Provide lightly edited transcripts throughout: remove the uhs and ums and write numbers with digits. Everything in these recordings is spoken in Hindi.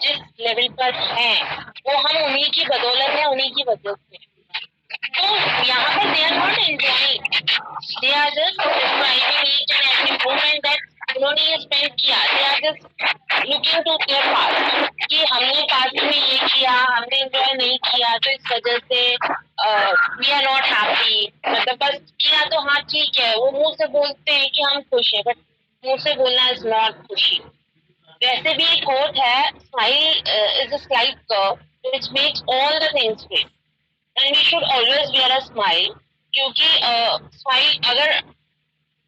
जिस लेवल पर हैं वो हम उन्हीं की बदौलत है, उन्हीं की वजह से। तो यहाँ पर they are not enjoying, they are just describing each and every moment that उन्होंने ये स्पेंड किया। They are just looking to their past कि हमने पास्ट में ये किया, हमने एंजॉय नहीं किया, तो इस वजह से वी आर नॉट हैप्पी। मतलब बस किया तो हाँ ठीक है, वो मुंह से बोलते हैं कि हम खुश हैं, बट मुंह से बोलना इज नॉट खुशी। वैसे भी एक कोट है, smile is a slight curve which makes all the things great, and we should always wear a smile. क्योंकि स्माइल अगर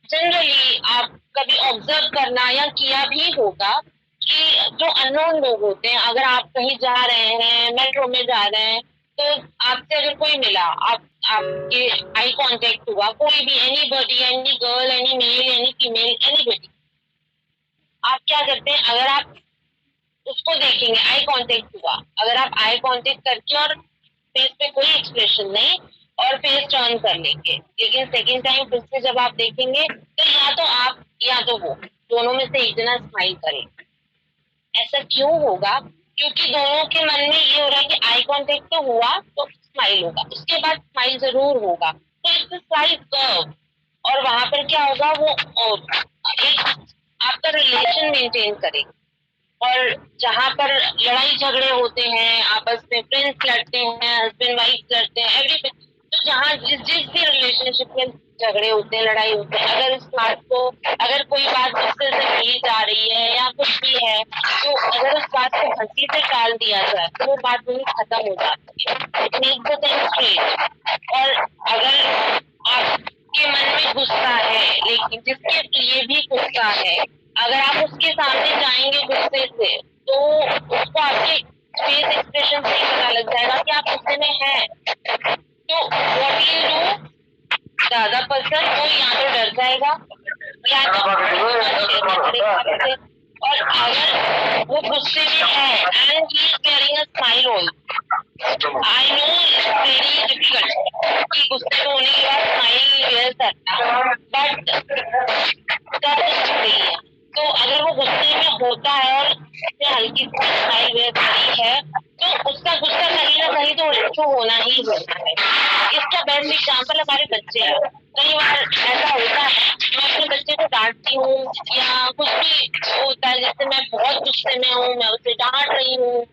जनरली आप कभी ऑब्जर्व करना या किया भी होगा कि जो अननोन लोग होते हैं, अगर आप कहीं जा रहे हैं, मेट्रो में जा रहे हैं, तो आपसे अगर कोई मिला, आप आपके आई कांटेक्ट हुआ, कोई भी, anybody, any girl, any male, any female, anybody, आप क्या करते हैं? अगर आप उसको देखेंगे, आई कांटेक्ट हुआ, अगर आप आई कांटेक्ट करके और फेस पे कोई एक्सप्रेशन नहीं और फेस टर्न कर लेंगे, लेकिन सेकेंड टाइम फिर से जब आप देखेंगे तो या तो आप या तो वो, दोनों में से एक जना स्माइल करेगा। ऐसा क्यों होगा? क्योंकि दोनों के मन में ये हो रहा है कि आई कांटेक्ट तो हुआ तो स्माइल होगा, उसके बाद स्माइल जरूर होगा, तो इट्स स्लाइट कर्व। और वहां पर क्या होगा, वो और एक आपका रिलेशन मेंटेन करेगा। और जहाँ पर लड़ाई झगड़े होते हैं, आपस में फ्रेंड्स लड़ते हैं, हस्बैंड वाइफ लड़ते हैं, एवरीथिंग, तो जहाँ जिस जिस भी रिलेशनशिप में झगड़े होते हैं, लड़ाई होते हैं, अगर इस बात को, अगर कोई बात गुस्से से कही जा रही है या कुछ भी है, तो अगर उस बात को हंसी से टाल दिया जाए तो वो बात वही खत्म हो जाती है। It makes the thing straight. और अगर आपके मन में गुस्सा है, लेकिन जिसके लिए भी गुस्सा है, अगर आप उसके सामने जाएंगे गुस्से से, तो उसको आपके फेस एक्सप्रेशन से ही पता लग जाएगा कि आप गुस्से में हैं। तो what you do, the other person वो या तो डर जाएगा या तो और अगर वो गुस्से में है and he is wearing a smile also, I know it's very difficult कि गुस्से में होने के बाद स्माइल वेयर करना, बट कर तो सकते ही है। तो अगर वो गुस्से में होता है और उसने हल्की सी स्माइल वेयर करी है, तो उसका गुस्सा कहीं ना कहीं तो होना ही होना है। इसका बेस्ट एग्जाम्पल हमारे बच्चे हैं। कई बार ऐसा होता है, मैं अपने बच्चे को डांटती हूँ या कुछ भी होता है, जैसे मैं बहुत गुस्से में हूँ, मैं उसे डांट रही हूँ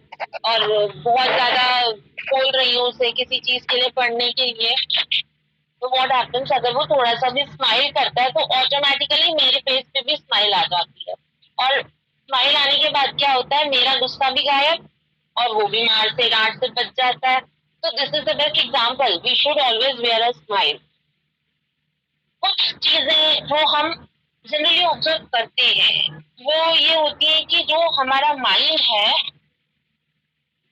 और बहुत ज्यादा बोल रही हूँ उसे किसी चीज के लिए, पढ़ने के लिए, तो व्हाट हैपेंस, अगर वो थोड़ा सा भी स्माइल करता है तो ऑटोमेटिकली मेरे फेस पे भी स्माइल आ जाती है। और स्माइल आने के बाद क्या होता है, मेरा गुस्सा भी गायब और वो भी मार से डांट से बच जाता है। तो this is the best example, we should always wear a smile. कुछ चीजें जो हम जनरली ऑब्जर्व करते हैं वो ये होती है कि जो हमारा माइंड है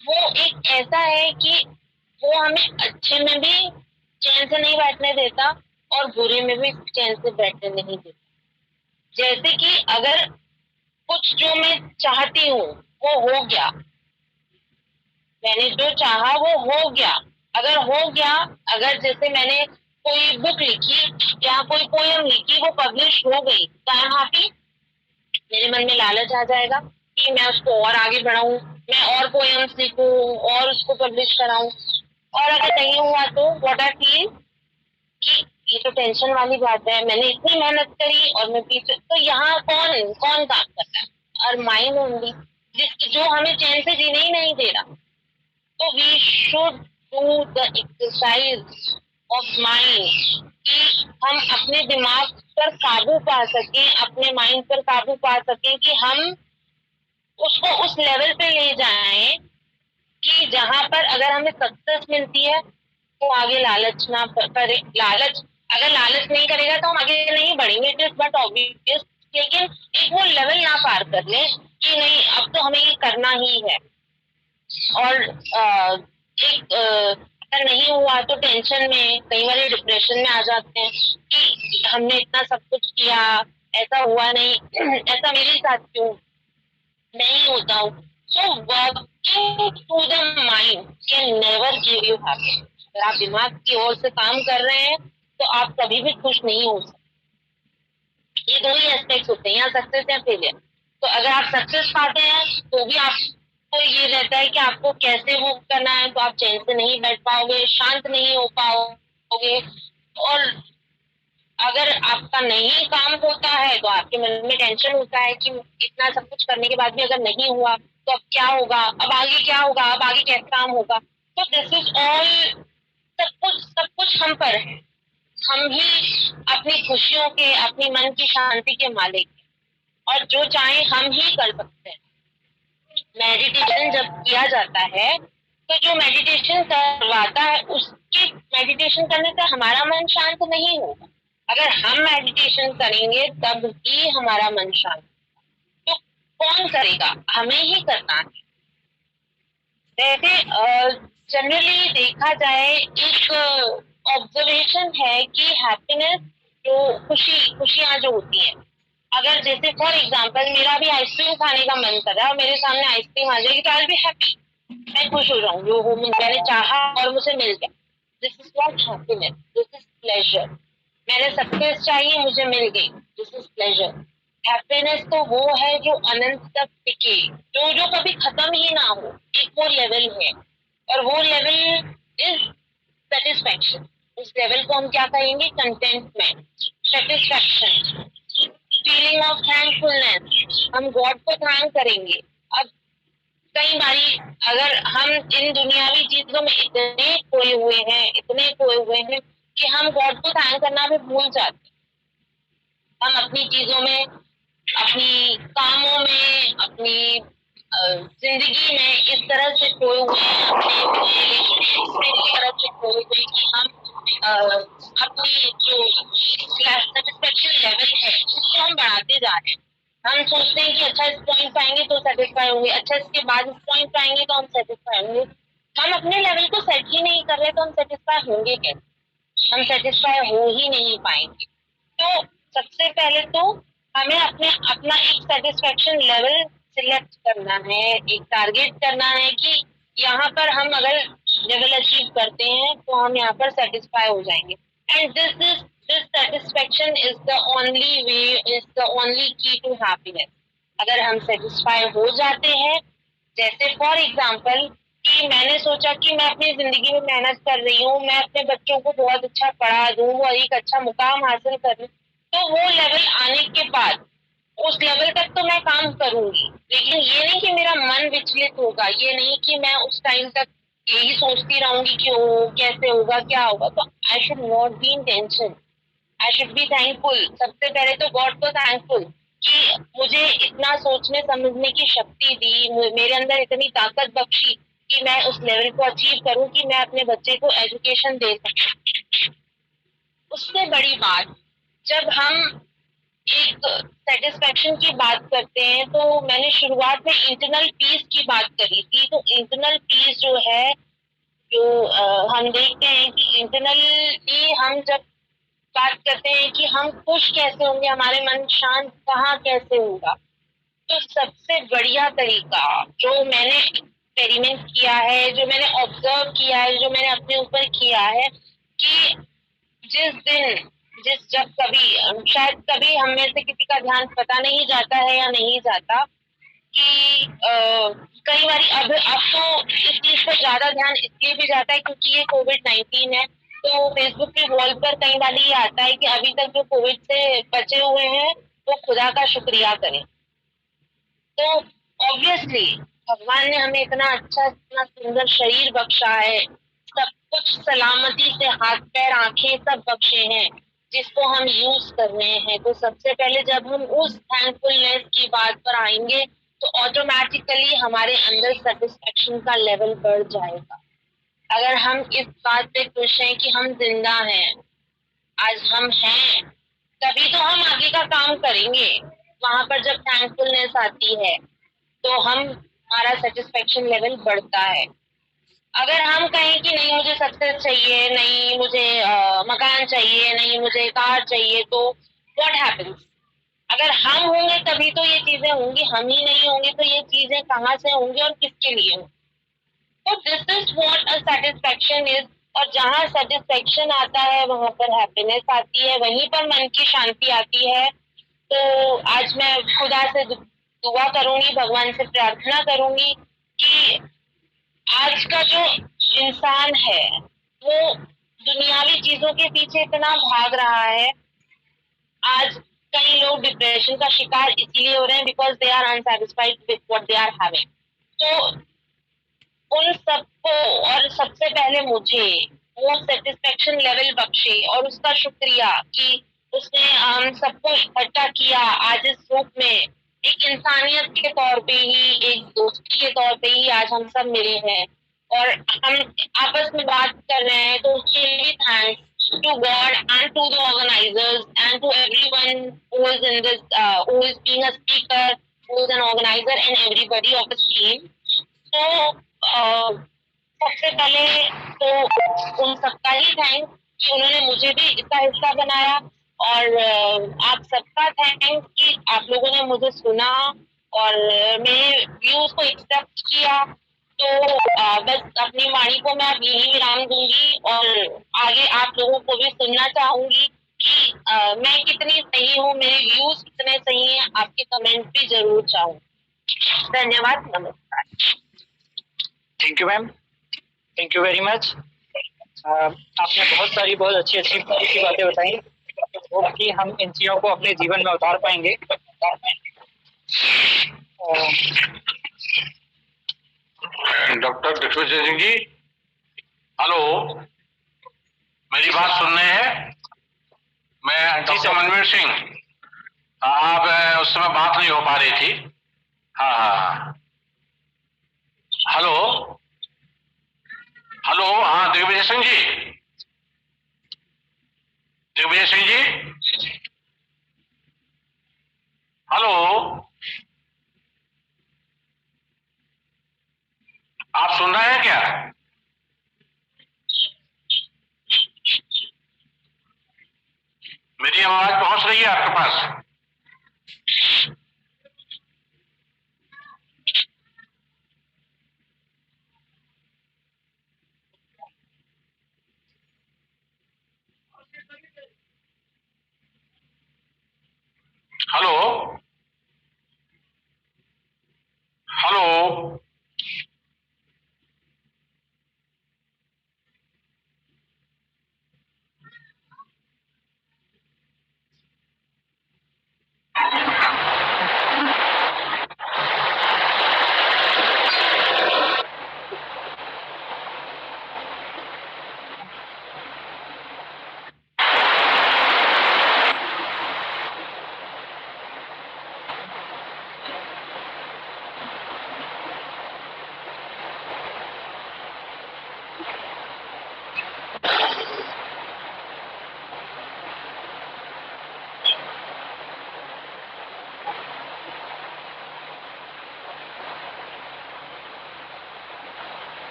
वो एक ऐसा है कि वो हमें अच्छे में भी चैन से नहीं बैठने देता और बुरे में भी चैन से बैठने नहीं देता। जैसे कि अगर कुछ जो मैं चाहती हूँ वो हो गया, मैंने जो चाहा वो हो गया, अगर हो गया, अगर जैसे मैंने कोई बुक लिखी या कोई पोयम लिखी, वो पब्लिश हो गई, तो आई एम हैप्पी। मेरे मन में लालच आ जाएगा कि मैं उसको और आगे बढ़ाऊं, मैं और पोएम्स लिखूं और उसको पब्लिश कराऊं। और अगर नहीं हुआ तो व्हाट आई फील कि ये तो टेंशन वाली बात है, मैंने इतनी मेहनत करी और मैं पीछे, तो यहाँ कौन कौन काम कर रहा है? और माइंड ओनली, जिसकी जो हमें चैन से जीने ही नहीं दे रहा। तो we should do the exercise of mind कि हम अपने दिमाग पर काबू पा सकें, अपने माइंड पर काबू पा सकें, कि हम उसको उस लेवल पे ले जाएं कि जहां पर अगर हमें सक्सेस मिलती है तो आगे लालच ना करे। लालच, अगर लालच नहीं करेगा तो हम आगे नहीं बढ़ेंगे, इट इज बट ऑब्वियस। लेकिन एक वो लेवल ना पार कर ले कि नहीं अब तो हमें ये करना ही है। और एक अगर नहीं हुआ तो टेंशन में, कई बार डिप्रेशन में आ जाते हैं कि हमने इतना सब कुछ किया, ऐसा हुआ नहीं, ऐसा मेरे साथ क्यों नहीं होता हूँ। So working to the mind can never give you happiness. अगर आप दिमाग की ओर से काम कर रहे हैं तो आप कभी भी खुश नहीं हो सकते। ये दो ही एस्पेक्ट्स होते हैं, या सक्सेस या फेलियर। तो अगर आप सक्सेस पाते हैं तो भी आप आपको ये रहता है कि आपको कैसे वो करना है, तो आप चैन से नहीं बैठ पाओगे, शांत नहीं हो पाओगे। और अगर आपका नहीं काम होता है तो आपके मन में टेंशन होता है कि इतना सब कुछ करने के बाद भी अगर नहीं हुआ तो अब क्या होगा, अब आगे क्या होगा, अब आगे कैसे काम होगा। तो दिस इज ऑल, सब कुछ हम पर है। हम ही अपनी खुशियों के, अपनी मन की शांति के मालिक हैं, और जो चाहे हम ही कर सकते हैं। मेडिटेशन जब किया जाता है तो जो मेडिटेशन करवाता है उसके मेडिटेशन करने से हमारा मन शांत नहीं होगा। अगर हम मेडिटेशन करेंगे तब ही हमारा मन शांत, तो कौन करेगा, हमें ही करना है। वैसे जनरली देखा जाए एक ऑब्जर्वेशन है कि हैप्पीनेस, जो खुशियां जो होती हैं, अगर जैसे फॉर एग्जांपल मेरा भी आइसक्रीम खाने का मन कर रहा है और मेरे सामने आइसक्रीम आ जाएगी तो आई विल बी हैप्पी, मैं खुश हो जाऊंगी, वो मैंने चाहा और मुझे मिल गया। This is not happiness, this is pleasure. मैंने सक्सेस चाहिए, मुझे मिल गई, दिस इज प्लेजर। हैप्पीनेस तो वो है जो अनंत तक टिके, जो जो कभी खत्म ही ना हो, एक वो लेवल है, और वो लेवल इज सेटिस्फैक्शन। उस लेवल को हम क्या कहेंगे, contentment, satisfaction, feeling of thankfulness. हम गॉड को थैंक करेंगे। अब कई बारी अगर हम इन दुनियावी चीजों में इतने खोए हुए हैं, इतने खोए हुए हैं कि हम गॉड को थैंक करना भी भूल जाते हैं। हम अपनी चीजों में, अपनी कामों में, अपनी जिंदगी में इस तरह से खोए हुए हैं, अपने रिलेशनशिप में इस तरह से खोए हुए हैं कि हम अपनी जो सेटिस्फेक्शन लेवल है उसको हम बढ़ाते जा रहे हैं। हम सोचते हैं कि अच्छा इस पॉइंट पे आएंगे तो सेटिस्फाई होंगे, अच्छा इसके बाद इस पॉइंट पे आएंगे तो हम सेटिस्फाई होंगे। हम अपने लेवल को सेट ही नहीं कर रहे तो हम सेटिस्फाई होंगे कैसे, हम सेटिस्फाई हो ही नहीं पाएंगे। तो सबसे पहले तो हमें अपना एक सेटिस्फेक्शन लेवल सिलेक्ट करना है, एक टारगेट करना है कि यहाँ पर हम अगर लेवल अचीव करते हैं तो हम यहाँ पर सेटिस्फाई हो जाएंगे। And this satisfaction is the only way, is the only की टू हैप्पीनेस। अगर हम सेटिस्फाई हो जाते हैं, जैसे फॉर एग्जाम्पल कि मैंने सोचा कि मैं अपनी जिंदगी में मेहनत कर रही हूँ, मैं अपने बच्चों को बहुत अच्छा पढ़ा दूँ और एक अच्छा मुकाम हासिल कर लूँ, तो वो लेवल आने के बाद उस लेवल तक तो मैं काम करूंगी, लेकिन ये नहीं कि मेरा मन विचलित होगा, ये नहीं कि मैं उस टाइम तक यही सोचती रहूंगी कि ओ कैसे होगा, क्या होगा। तो I should not be in tension, I should be thankful. सबसे पहले तो गॉड को थैंकफुल कि मुझे इतना सोचने समझने की शक्ति दी, मेरे अंदर इतनी ताकत बख्शी कि मैं उस लेवल को अचीव करूं कि मैं अपने बच्चे को एजुकेशन दे सकूं। उससे बड़ी बात, जब हम एक सेटिस्फेक्शन की बात करते हैं तो मैंने शुरुआत में इंटरनल पीस की बात करी थी। तो इंटरनल पीस जो है, जो हम देखते हैं कि इंटरनली हम जब बात करते हैं कि हम खुश कैसे होंगे, हमारे मन शांत कहाँ कैसे होगा, तो सबसे बढ़िया तरीका जो मैंने एक्सपेरिमेंट किया है, जो मैंने ऑब्जर्व किया है, जो मैंने अपने ऊपर किया है कि जिस दिन जब कभी शायद कभी हम में से किसी का ध्यान पता नहीं जाता है या नहीं जाता कि कई बार अब तो इस चीज पर ज्यादा ध्यान इसलिए भी जाता है क्योंकि ये कोविड-19 है। तो फेसबुक के वॉल पर कई बार ये आता है कि अभी तक जो कोविड से बचे हुए हैं वो खुदा का शुक्रिया करें। तो ऑब्वियसली भगवान ने हमें इतना अच्छा, इतना सुंदर शरीर बख्शा है, सब कुछ सलामती से, हाथ पैर आंखें सब बख्शे हैं जिसको हम यूज कर रहे हैं। तो सबसे पहले जब हम उस थैंकफुलनेस की बात पर आएंगे तो ऑटोमेटिकली हमारे अंदर सेटिस्फेक्शन का लेवल बढ़ जाएगा। अगर हम इस बात पे खुश हैं कि हम जिंदा हैं, आज हम हैं, तभी तो हम आगे का काम करेंगे। वहां पर जब थैंकफुलनेस आती है तो हमारा सेटिस्फेक्शन लेवल बढ़ता है। अगर हम कहें कि नहीं मुझे सक्सेस चाहिए, नहीं मुझे मकान चाहिए, नहीं मुझे कार चाहिए, तो व्हाट हैपेंस? अगर हम होंगे तभी तो ये चीजें होंगी, हम ही नहीं होंगे तो ये चीजें कहाँ से होंगी और किसके लिए होंगी? तो this is what a satisfaction is. और जहाँ सेटिस्फेक्शन आता है वहां पर हैप्पीनेस आती है, वहीं पर मन की शांति आती है। तो आज मैं खुदा से दुआ करूंगी, भगवान से प्रार्थना करूंगी कि आज का जो इंसान है वो दुनियावी चीजों के पीछे इतना भाग रहा है। आज कई लोग डिप्रेशन का शिकार इसीलिए हो रहे हैं because they are unsatisfied with what they are having. तो उन सबको और सबसे पहले मुझे वो सेटिस्फेक्शन लेवल बख्शे और उसका शुक्रिया कि उसने हम सबको इकट्ठा किया आज इस रूप में। एक इंसानियत के तौर पे ही, एक दोस्ती के तौर पे ही आज हम सब मिले हैं और हम आपस में बात कर रहे हैं। तो उसके लिए thanks to God and to the organizers and to everyone who is in this, who is being a speaker, who is an organizer and everybody of the team. तो सबसे पहले तो उन सबका ही थैंक्स कि उन्होंने मुझे भी इसका हिस्सा बनाया और आप सबका थैंक्स कि आप लोगों ने मुझे सुना और मेरे व्यूज को एक्सेप्ट किया। तो बस अपनी वाणी को मैं अब यही विराम दूंगी और आगे आप लोगों को भी सुनना चाहूंगी कि मैं कितनी सही हूँ, मेरे व्यूज कितने सही हैं। आपके कमेंट भी जरूर चाहूँ। धन्यवाद, नमस्कार। Thank you ma'am, thank you very much. आपने बहुत अच्छी अच्छी बातें बताई। होप कि हम इन चीज़ों को अपने जीवन में उतार पाएंगे। डॉक्टर दिग्विजय सिंह जी, हेलो, मेरी बात सुन रहे हैं? मैं डॉक्टर मनवीर सिंह। आप उस समय बात नहीं हो पा रही थी। हाँ हाँ हाँ, हेलो हेलो, हाँ दिग्विजय सिंह जी, दिग्विजय सिंह जी, हेलो, आप सुन रहे हैं क्या? मेरी आवाज पहुंच रही है आपके पास? हेलो हेलो,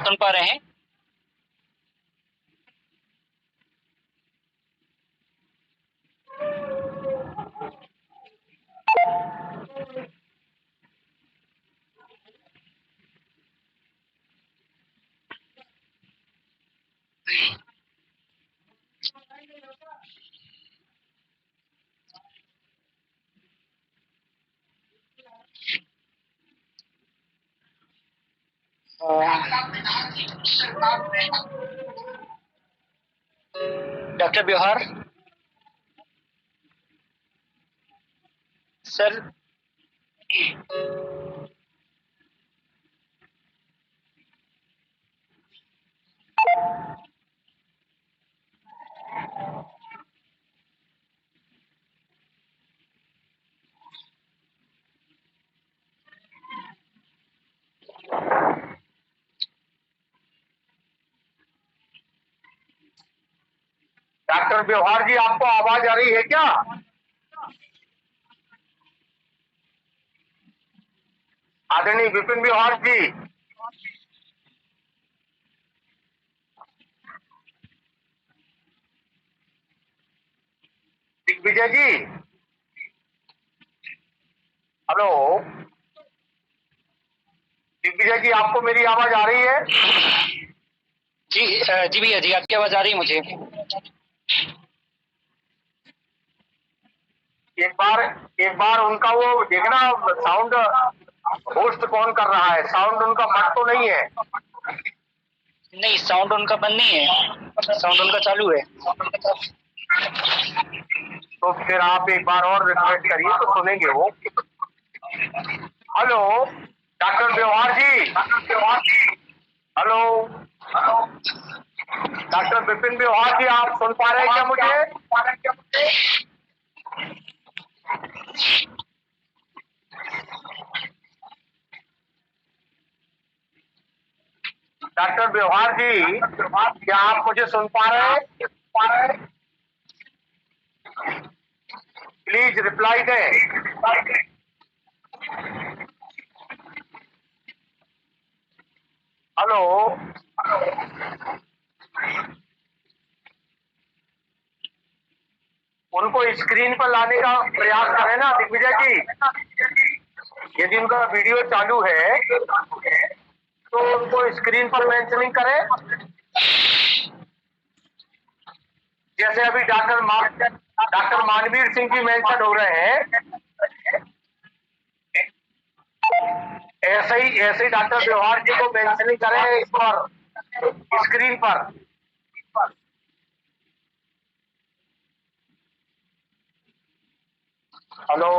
सुन पा रहे हैं? डॉक्टर बिहार सर, डॉक्टर व्यवहार जी, आपको आवाज आ रही है क्या? आदरणीय विपिन व्यवहार जी, दिग्विजय जी, हेलो दिग्विजय जी, आपको मेरी आवाज आ रही है? जी भैया जी, आपकी आवाज आ रही है मुझे। एक बार उनका वो देखना, साउंड होस्ट कौन कर रहा है, साउंड उनका बंद तो नहीं है? नहीं, साउंड उनका बंद नहीं है, साउंड उनका चालू है। तो फिर आप एक बार और रिक्वेस्ट करिए तो सुनेंगे वो। हेलो डॉक्टर व्यवहार जी, हेलो डॉक्टर विपिन व्यवहार जी, आप सुन पा रहे हैं क्या मुझे? डॉक्टर व्यवहार जी, क्या आप मुझे सुन पा रहे हैं? प्लीज रिप्लाई दें। हेलो उनको स्क्रीन पर लाने का प्रयास करें ना दिग्विजय जी। यदि उनका वीडियो चालू है तो उनको स्क्रीन पर मेंशनिंग करें, जैसे अभी डॉक्टर मानवीर सिंह जी मेंशन हो रहे हैं, ऐसे ही डॉक्टर व्यवहार जी को मेंशनिंग करें इस पर स्क्रीन पर। हेलो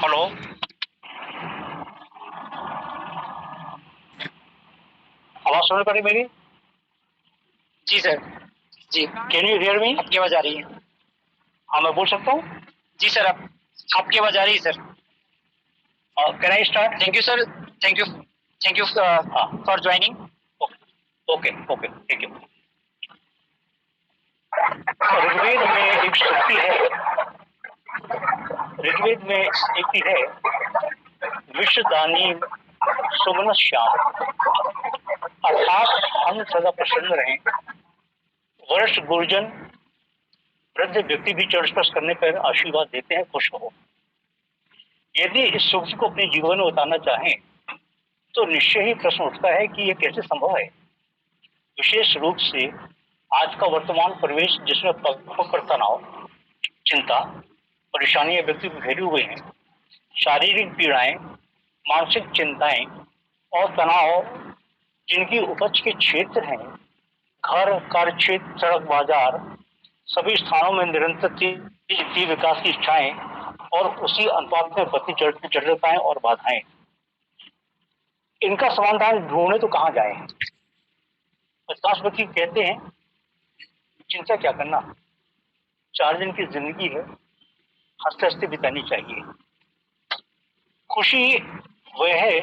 हेलो, आवाज सुन पा रही मेरी? जी सर। जी, कैन यू हियर मी? आपकी आवाज आ रही है। हाँ, मैं बोल सकता हूँ? जी सर, आपकी आवाज आ रही है sir. Can I start? Thank you sir, thank you for joining. Okay okay, thank you. ऋग्वेद में एक शक्ति है, ऋग्वेद में एक है, विश्वदानी सुमन श्याम, अर्थात हम सदा प्रसन्न रहें। वरिष्ठ गुरुजन वृद्ध व्यक्ति भी चरण स्पर्श करने पर आशीर्वाद देते हैं, खुश हो। यदि इस सुख को अपने जीवन में उतारना चाहें तो निश्चय ही प्रश्न उठता है कि यह कैसे संभव है। विशेष रूप से आज का वर्तमान परिवेश, जिसमें पग पर तनाव, चिंता, परेशानियां व्यक्ति को घेरे हुए हैं, शारीरिक पीड़ाएं, मानसिक चिंताएं और तनाव जिनकी उपज के क्षेत्र हैं, घर, कार्य क्षेत्र, सड़क, बाजार, सभी स्थानों में निरंतर तेज विकास की इच्छाएं और उसी अनुपात में बढ़ती जटिलताएं और बाधाएं। इनका समाधान ढूंढने तो कहाँ जाए? अधिकांश व्यक्ति कहते हैं चिंता क्या करना, 4 दिन की जिंदगी है, हंसते हंसते बितानी चाहिए। खुशी वह है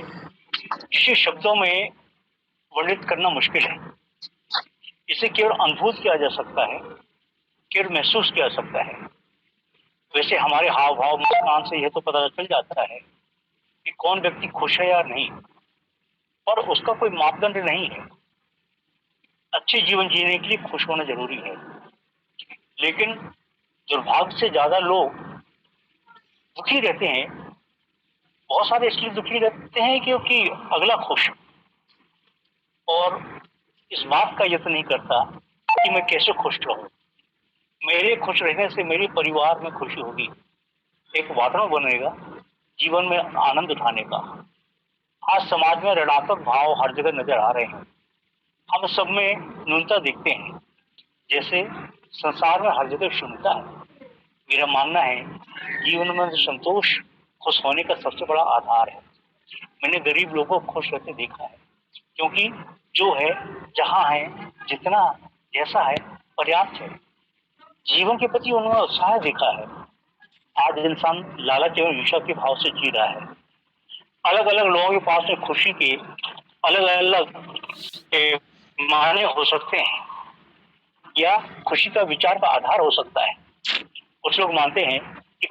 जिसे शब्दों में वर्णित करना मुश्किल है। इसे केवल अनुभूत किया जा सकता है, केवल महसूस किया जा सकता है। वैसे हमारे हाव भाव, मुस्कान से यह तो पता चल जाता है कि कौन व्यक्ति खुश है या नहीं, और उसका कोई मापदंड नहीं है। अच्छे जीवन जीने के लिए खुश होना जरूरी है, लेकिन दुर्भाग्य से ज्यादा लोग दुखी रहते हैं। बहुत सारे इसलिए दुखी रहते हैं क्योंकि अगला खुश, और इस बात का यत्न नहीं करता कि मैं कैसे खुश रहूं। मेरे खुश रहने से मेरे परिवार में खुशी होगी, एक वातावरण बनेगा जीवन में आनंद उठाने का। आज समाज में ऋणात्मक भाव हर जगह नजर आ रहे हैं, हम सब में न्यूनता देखते हैं, जैसे संसार में हर जगह शून्यता है। मेरा मानना है जीवन में संतोष खुश होने का सबसे बड़ा आधार है। मैंने गरीब लोगों को खुश रहते देखा है, क्योंकि जो है, जहाँ है, जितना जैसा है पर्याप्त है। जीवन के प्रति उन्होंने उत्साह देखा है। आज इंसान लालच एवं ईर्ष्या के भाव से जी रहा है। अलग अलग लोगों के पास में खुशी के अलग अलग मायने हो सकते हैं, या खुशी का विचार का आधार हो सकता है। कुछ लोग मानते हैं कि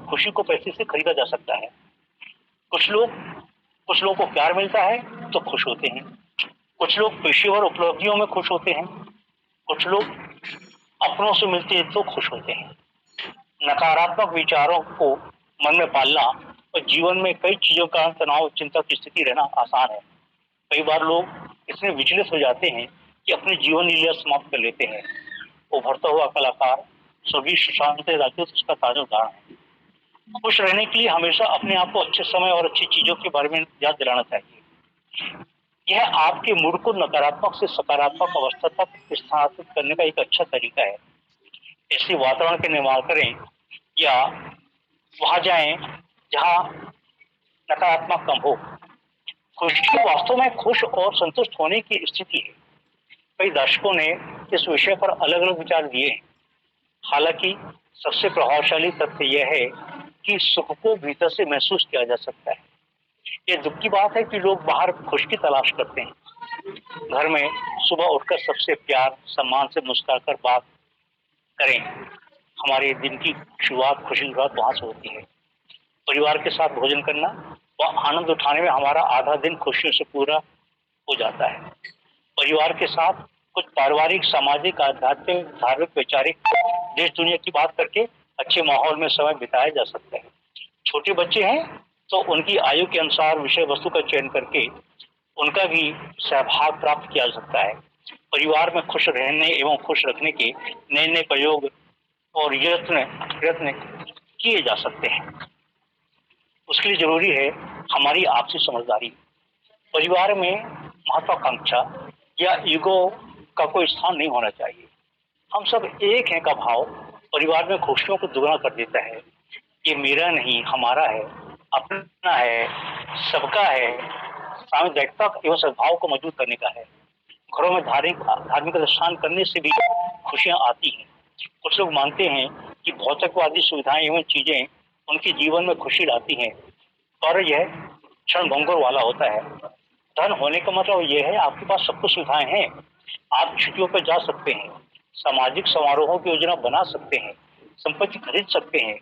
खुशी को पैसे से खरीदा जा सकता है। कुछ लोगों को प्यार मिलता है तो खुश होते हैं। कुछ लोग पेशेवर उपलब्धियों में खुश होते हैं। कुछ लोग अपनों से मिलते हैं तो खुश होते हैं। नकारात्मक विचारों को मन में पालना और जीवन में कई चीजों का तनाव चिंता की स्थिति रहना आसान है। कई बार लोग इसमें विचलित हो जाते हैं कि अपनी जीवन लीला समाप्त कर लेते हैं। उभरता हुआ कलाकार स्वर्गीय सुशांत राजपूत उसका ताजा उदाहरण है। खुश रहने के लिए हमेशा अपने आप को अच्छे समय और अच्छी चीजों के बारे में याद दिलाना चाहिए। यह आपके मूड को नकारात्मक से सकारात्मक अवस्था तक स्थानांतरित करने का एक अच्छा तरीका है। ऐसे वातावरण के निर्माण करें या वहां जाएं जहां नकारात्मक कम हो। खुशी वास्तव में खुश और संतुष्ट होने की स्थिति है। कई दर्शकों ने इस विषय पर अलग अलग विचार दिए हैं। हालांकि सबसे प्रभावशाली तथ्य यह है कि सुख को भीतर से महसूस किया जा सकता है। ये दुख की बात है कि लोग बाहर खुश की तलाश करते हैं। घर में सुबह उठकर सबसे प्यार सम्मान से मुस्कुराकर बात करें। हमारे दिन की शुरुआत खुशी की शुरुआत वहां से होती है। परिवार के साथ भोजन करना व आनंद उठाने में हमारा आधा दिन खुशियों से पूरा हो जाता है। परिवार के साथ कुछ पारिवारिक, सामाजिक, आध्यात्मिक, धार्मिक, वैचारिक, देश दुनिया की बात करके अच्छे माहौल में समय बिताया जा सकता है। छोटे बच्चे हैं तो उनकी आयु के अनुसार विषय वस्तु का चयन करके उनका भी सहभाग प्राप्त किया जा सकता है। परिवार में खुश रहने एवं खुश रखने के नए नए प्रयोग और यत्न किए जा सकते हैं। उसके लिए जरूरी है हमारी आपसी समझदारी। परिवार में महत्वाकांक्षा या ईगो का कोई स्थान नहीं होना चाहिए। हम सब एक हैं का भाव परिवार में खुशियों को दुगना कर देता है। ये मेरा नहीं, हमारा है, अपना है, सबका है। सामुदायिकता एवं सद्भाव को मजबूत करने का है। घरों में धार्मिक अनुष्ठान करने से भी खुशियां आती हैं। कुछ लोग मानते हैं कि भौतिकवादी सुविधाएं एवं चीजें उनके जीवन में खुशी लाती हैं, पर यह क्षण भंगुर वाला होता है। धन होने का मतलब यह है आपके पास सब कुछ सुविधाएं हैं, आप छुट्टियों पर जा सकते हैं, सामाजिक समारोहों की योजना बना सकते हैं, संपत्ति खरीद सकते हैं,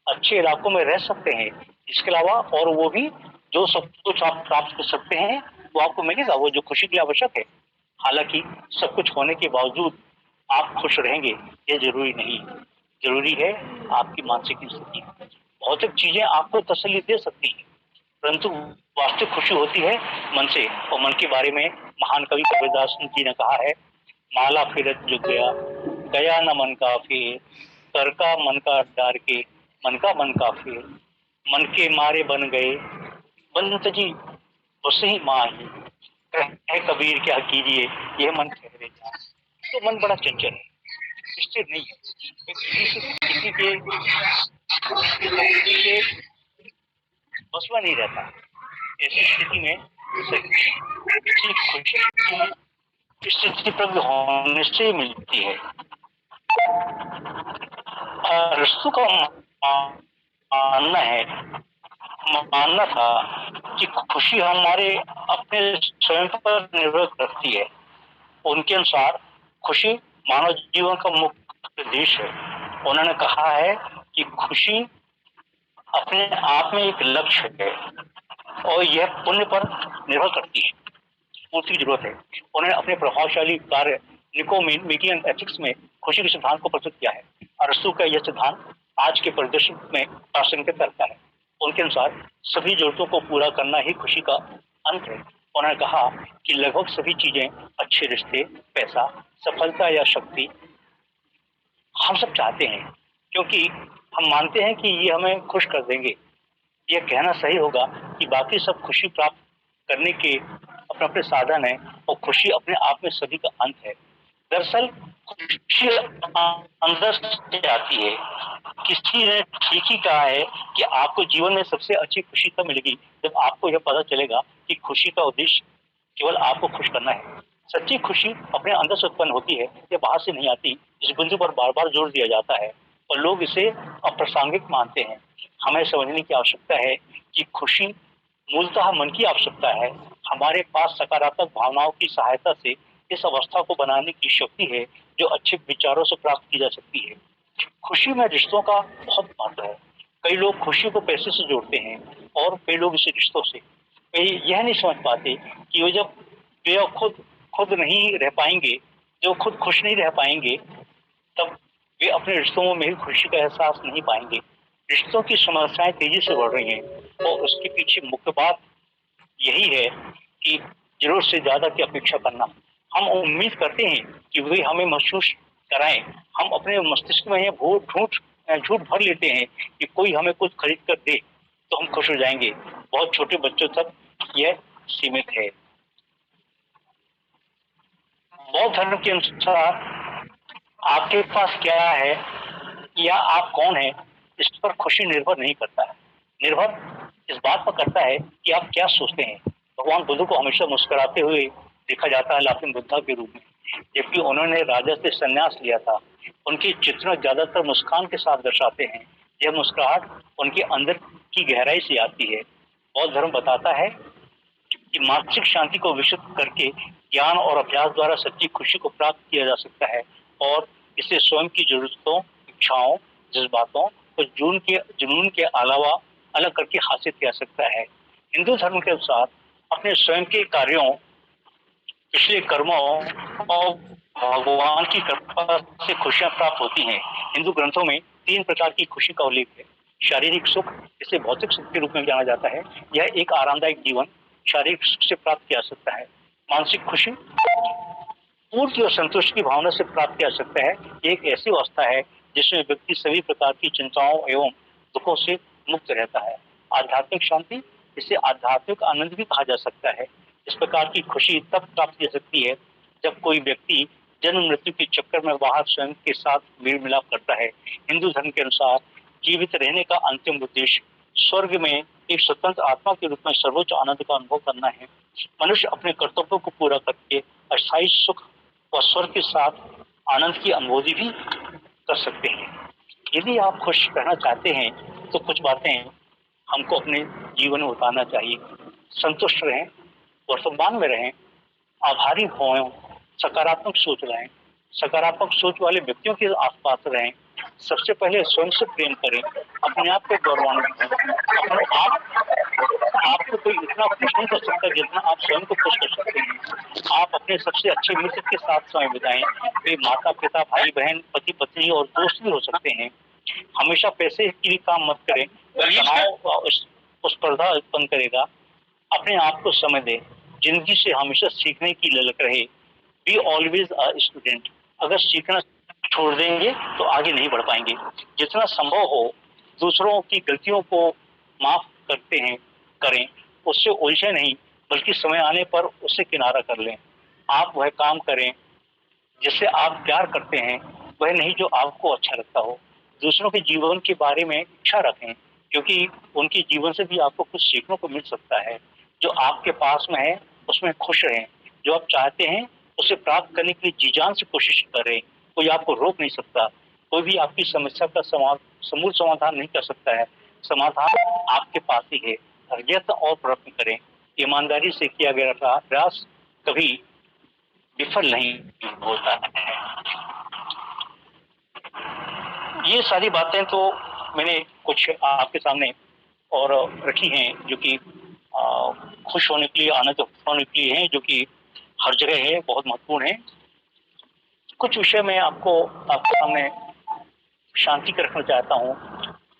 अच्छे इलाकों में रह सकते हैं। इसके अलावा और वो भी जो सब कुछ आप प्राप्त कर सकते हैं वो आपको मिलेगा, वो जो खुशी के लिए आवश्यक है। हालांकि सब कुछ होने के बावजूद आप खुश रहेंगे ये जरूरी नहीं। जरूरी है आपकी मानसिक स्थिति। भौतिक चीजें आपको तसल्ली दे सकती हैं, परंतु वास्तविक खुशी होती है मन से। और मन के बारे में महान कवि कबीरदास जी ने कहा है, माला फिरत जो गया, गया न मन का फिर, कर का मन का डार के, मन का मन का फिर, मन के मारे बन गए, बंत जी उससे ही माही, कहे कबीर क्या कीजिए यह मन ठहरे जा। तो मन बड़ा चंचल है, स्थिर नहीं है, किसी के बस में नहीं रहता। ऐसी स्थिति में खुशी स्थिति प्रज्ञ होने से मिलती है। अरस्तु का मानना था कि खुशी हमारे अपने स्वयं पर निर्भर करती है। उनके अनुसार खुशी मानव जीवन का मुख्य उद्देश्य है। उन्होंने कहा है कि खुशी अपने आप में एक लक्ष्य है और यह पुण्य पर निर्भर करती है, पूर्ति की जरूरत है। उन्होंने अपने प्रभावशाली कार्य निकोमेडियन एथिक्स में खुशी के सिद्धांत को प्रस्तुत किया है। अरस्तु का यह सिद्धांत आज के परिदृश्य में प्रासंगिक करता है। उनके अनुसार सभी जरूरतों को पूरा करना ही खुशी का अंत है। उन्होंने कहा कि लगभग सभी चीजें, अच्छे रिश्ते, पैसा, सफलता या शक्ति हम सब चाहते हैं, क्योंकि हम मानते हैं कि ये हमें खुश कर देंगे। यह कहना सही होगा कि बाकी सब खुशी प्राप्त करने के अपने अपने साधन है और खुशी अपने आप में सभी का अंत है। दरअसल खुशी अंदर से आती है। किसी ने ठीक ही कहा है कि आपको जीवन में सबसे अच्छी खुशी तब मिलेगी जब आपको यह पता चलेगा कि खुशी का उद्देश्य केवल आपको खुश करना है। सच्ची खुशी अपने अंदर से उत्पन्न होती है, ये बाहर से नहीं आती। इस बिंदु पर बार बार जोर दिया जाता है और लोग इसे अप्रासंगिक मानते हैं। हमें समझने की आवश्यकता है कि खुशी मूलतः मन की आवश्यकता है। हमारे पास सकारात्मक भावनाओं की सहायता से इस अवस्था को बनाने की शक्ति है जो अच्छे विचारों से प्राप्त की जा सकती है। खुशी में रिश्तों का बहुत महत्व है। कई लोग खुशी को पैसे से जोड़ते हैं और कई लोग इसे रिश्तों से। वे यह नहीं समझ पाते कि वो जब वे खुद खुद नहीं रह पाएंगे, जो खुद खुश नहीं रह पाएंगे, तब वे अपने रिश्तों में खुशी का एहसास नहीं पाएंगे। रिश्तों की समस्याएं तेजी से बढ़ रही हैं और उसके पीछे मुख्य बात यही है कि जरूरत से ज्यादा की अपेक्षा करना। हम उम्मीद करते हैं कि वे हमें महसूस कराएं। हम अपने मस्तिष्क में झूठ भर लेते हैं कि कोई हमें कुछ खरीद कर दे तो हम खुश हो जाएंगे। बहुत छोटे बच्चों तक यह सीमित है। बौद्ध धर्म के अनुसार आपके पास क्या है या आप कौन है, इस पर खुशी निर्भर नहीं करता है। निर्भर इस बात पर करता है कि आप क्या सोचते हैं। भगवान बुद्ध को हमेशा मुस्कुराते हुए देखा जाता है लाफिंग बुद्धा के रूप में, जबकि उन्होंने राजा से संन्यास लिया था। उनकी चित्र ज्यादातर मुस्कान के साथ दर्शाते हैं। यह मुस्कुराहट उनके अंदर की गहराई से आती है। बौद्ध धर्म बताता है कि मानसिक शांति को विकसित करके ज्ञान और अभ्यास द्वारा सच्ची खुशी को प्राप्त किया जा सकता है और इसे स्वयं की जरूरतों, इच्छाओं, जज्बातों और जुनून के अलावा अलग करके हासिल किया जा सकता है। हिंदू धर्म के अनुसार अपने स्वयं के कार्यों, पिछले कर्मों और भगवान की कृपा से खुशियां प्राप्त होती हैं। हिंदू ग्रंथों में 3 प्रकार की खुशी का उल्लेख है। शारीरिक सुख, इसे भौतिक सुख के रूप में जाना जाता है। यह एक आरामदायक जीवन शारीरिक सुख से प्राप्त किया जा सकता है। मानसिक खुशी पूर्ति और संतुष्टि की भावना से प्राप्त किया जा सकता है। एक ऐसी अवस्था है जिसमें व्यक्ति सभी प्रकार की चिंताओं एवं दुखों से मुक्त रहता है। आध्यात्मिक शांति, इसे आध्यात्मिक आनंद भी कहा जा सकता है। इस प्रकार की खुशी तब प्राप्त की सकती है जब कोई व्यक्ति जन्म मृत्यु के चक्कर में बाहर स्वयं के साथ मेल मिलाप करता है। हिंदू धर्म के अनुसार जीवित रहने का अंतिम उद्देश्य स्वर्ग में एक स्वतंत्र आत्मा के रूप में सर्वोच्च आनंद का अनुभव करना है। मनुष्य अपने कर्तव्यों को पूरा करके अस्थायी सुख और स्वर्ग के साथ आनंद की अनुभूति भी कर सकते हैं। यदि आप खुश रहना चाहते हैं तो कुछ बातें हमको अपने जीवन में उतारना चाहिए। संतुष्ट रहें, वर्तमान में रहें, आभारी हों, सकारात्मक सोच रहें, सकारात्मक सोच वाले व्यक्तियों के आसपास रहें। सबसे पहले स्वयं से प्रेम करें, अपने आप को गौरवान्वित करें। अपने आपको कोई इतना खुश नहीं कर सकता जितना आप स्वयं को खुश कर सकते हैं। आप अपने सबसे अच्छे मित्र के साथ समय बिताएं। वे माता पिता, भाई बहन, पति पत्नी और दोस्त भी हो सकते हैं। हमेशा पैसे के लिए काम मत करें, तनाव उस स्पर्धा उत्पन्न करेगा। अपने आप को समय दें। जिंदगी से हमेशा सीखने की ललक रहे। Be always a student. अगर सीखना छोड़ देंगे तो आगे नहीं बढ़ पाएंगे। जितना संभव हो दूसरों की गलतियों को माफ करते हैं करें, उससे उलझे नहीं, बल्कि समय आने पर उससे किनारा कर लें। आप वह काम करें जिससे आप प्यार करते हैं, वह नहीं जो आपको अच्छा लगता हो। दूसरों के जीवन के बारे में इच्छा रखें, क्योंकि उनके जीवन से भी आपको कुछ सीखने को मिल सकता है। जो आपके पास में है उसमें खुश रहें। जो आप चाहते हैं उसे प्राप्त करने की जी जान से कोशिश करें। कोई आपको रोक नहीं सकता। कोई भी आपकी समस्या का समूल समाधान नहीं कर सकता है। समाधान आपके पास ही है। यत्न और प्रयत्न करें। ईमानदारी से किया गया प्रयास कभी विफल नहीं होता है। ये सारी बातें तो मैंने कुछ आपके सामने और रखी हैं जो कि खुश होने के लिए, आनंद होने के लिए हैं, जो कि हर जगह है, बहुत महत्वपूर्ण है। कुछ विषय मैं आपके सामने शांति के रखना चाहता हूँ।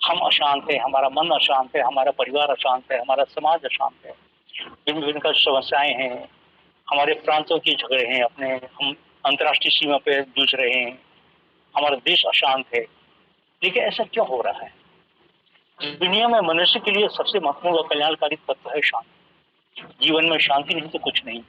हम अशांत है, हमारा मन अशांत है, हमारा परिवार अशांत है, हमारा समाज अशांत है। भिन्न भिन्न का समस्याएं हैं, हमारे प्रांतों के झगड़े हैं, हम अंतर्राष्ट्रीय सीमा पे जूझ रहे हैं, हमारा देश अशांत है। लेकिन ऐसा क्यों हो रहा है? दुनिया में मनुष्य के लिए सबसे महत्वपूर्ण और कल्याणकारी तत्व है शांति। जीवन में शांति नहीं तो कुछ नहीं।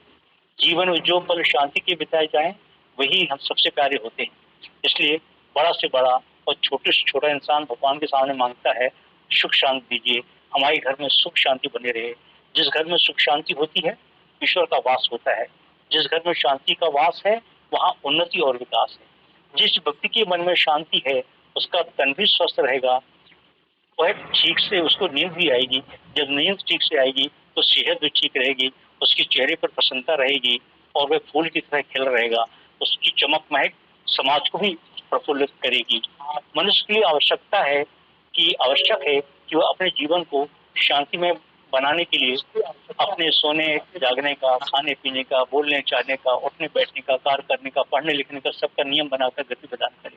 जीवन में जो पल शांति के बिताए जाएं वही हम सबसे प्यारे होते हैं। इसलिए बड़ा से बड़ा और छोटे से छोटा इंसान भगवान के सामने मांगता है, सुख शांति दीजिए, हमारे घर में सुख शांति बने रहे। जिस घर में सुख शांति होती है ईश्वर का वास होता है। जिस घर में शांति का वास है वहाँ उन्नति और विकास है। जिस व्यक्ति के मन में शांति है उसका तन भी स्वस्थ रहेगा, वह ठीक से उसको नींद भी आएगी। जब नींद ठीक से आएगी तो सेहत भी ठीक रहेगी, उसके चेहरे पर प्रसन्नता रहेगी और वह फूल की तरह खिल रहेगा। उसकी चमक महक समाज को भी प्रफुल्लित करेगी। मनुष्य की आवश्यक है कि वह अपने जीवन को शांति में बनाने के लिए अपने सोने जागने का, खाने पीने का, बोलने चाहने का, उठने बैठने का, कार्य करने का, पढ़ने लिखने का सबका नियम बनाकर गति प्रदान करे।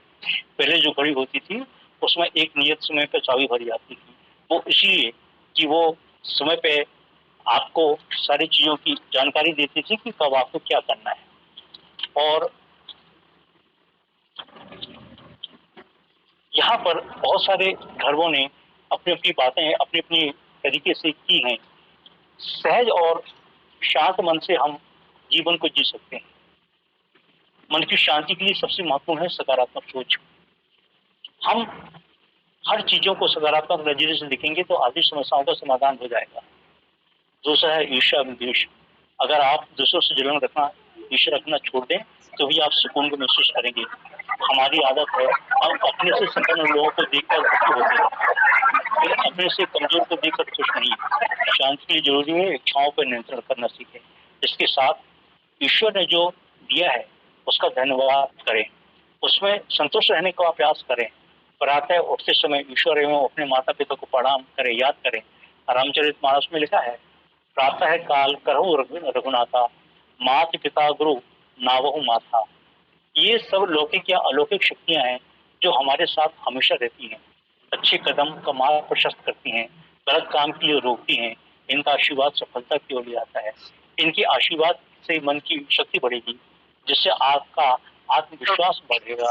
पहले जो घड़ी होती थी उसमें एक नियत समय पे चाबी भरी जाती थी, वो इसलिए कि वो समय पे आपको सारी चीजों की जानकारी देती थी कि कब आपको क्या करना है। और यहाँ पर बहुत सारे धर्मों ने अपनी अपनी बातें अपनी अपनी तरीके से की हैं। सहज और शांत मन से हम जीवन को जी सकते हैं। मन की शांति के लिए सबसे महत्वपूर्ण है सकारात्मक सोच। हम हर चीजों को सकारात्मक नजरिए से देखेंगे तो आधी समस्याओं का समाधान हो जाएगा। दूसरा है ईर्ष्या विद्वेष। अगर आप दूसरों से जलन रखना, ईर्ष्या रखना छोड़ दें तो भी आप सुकून को महसूस करेंगे। हमारी आदत है हम अपने से संपन्न लोगों को देखकर दुखी होते हैं, फिर अपने से कमजोर को देखकर खुश नहीं। शांति के लिए जरूरी है इच्छाओं पर नियंत्रण करना सीखें। इसके साथ ईश्वर ने जो दिया है उसका धन्यवाद करें, उसमें संतुष्ट रहने का प्रयास करें। प्रातः उठते समय ईश्वर एवं अपने माता पिता को प्रणाम करें, याद करें। रामचरितमानस में लिखा है, प्रातः काल करहु रघुनाथा, माता पिता गुरु नावहु माथा। ये सब लौकिक या अलौकिक शक्तियां हैं जो हमारे साथ हमेशा रहती हैं। अच्छे कदम का मार्ग प्रशस्त करती हैं, गलत काम के लिए रोकती हैं। इनका आशीर्वाद सफलता की ओर ले जाता है। इनके आशीर्वाद से मन की शक्ति बढ़ेगी, जिससे आपका आत्मविश्वास बढ़ेगा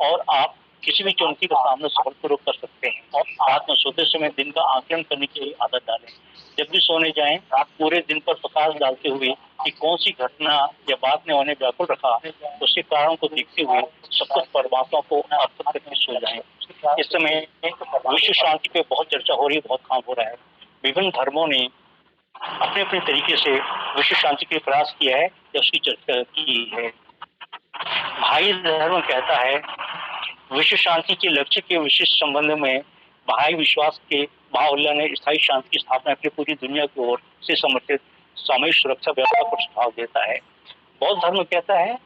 और आप किसी भी चुनौती का सामना सफलपूर्वक कर सकते हैं। और रात में सोते समय दिन का आकलन करने की आदत डालें। जब भी सोने जाएं आप पूरे दिन पर प्रकाश डालते हुए कि कौन सी घटना या बात ने उन्हें व्याकुल रखा, उसके कारण को देखते हुए सब कुछ परमात्मा को अर्पित करके सो जाएं। इस समय विश्व शांति पे बहुत चर्चा हो रही है, बहुत काम हो रहा है। विभिन्न धर्मों ने अपने अपने तरीके से विश्व शांति के लिए प्रयास किया है या उसकी चर्चा की है। भाई धर्म कहता है विश्व शांति के लक्ष्य के विशिष्ट संबंध में भाई विश्वास के बाहुल्य ने स्थायी शांति की स्थापना के लिए पूरी दुनिया की ओर से समर्थित सामूहिक सुरक्षा व्यवस्था को सुझाव देता है। बौद्ध धर्म कहता है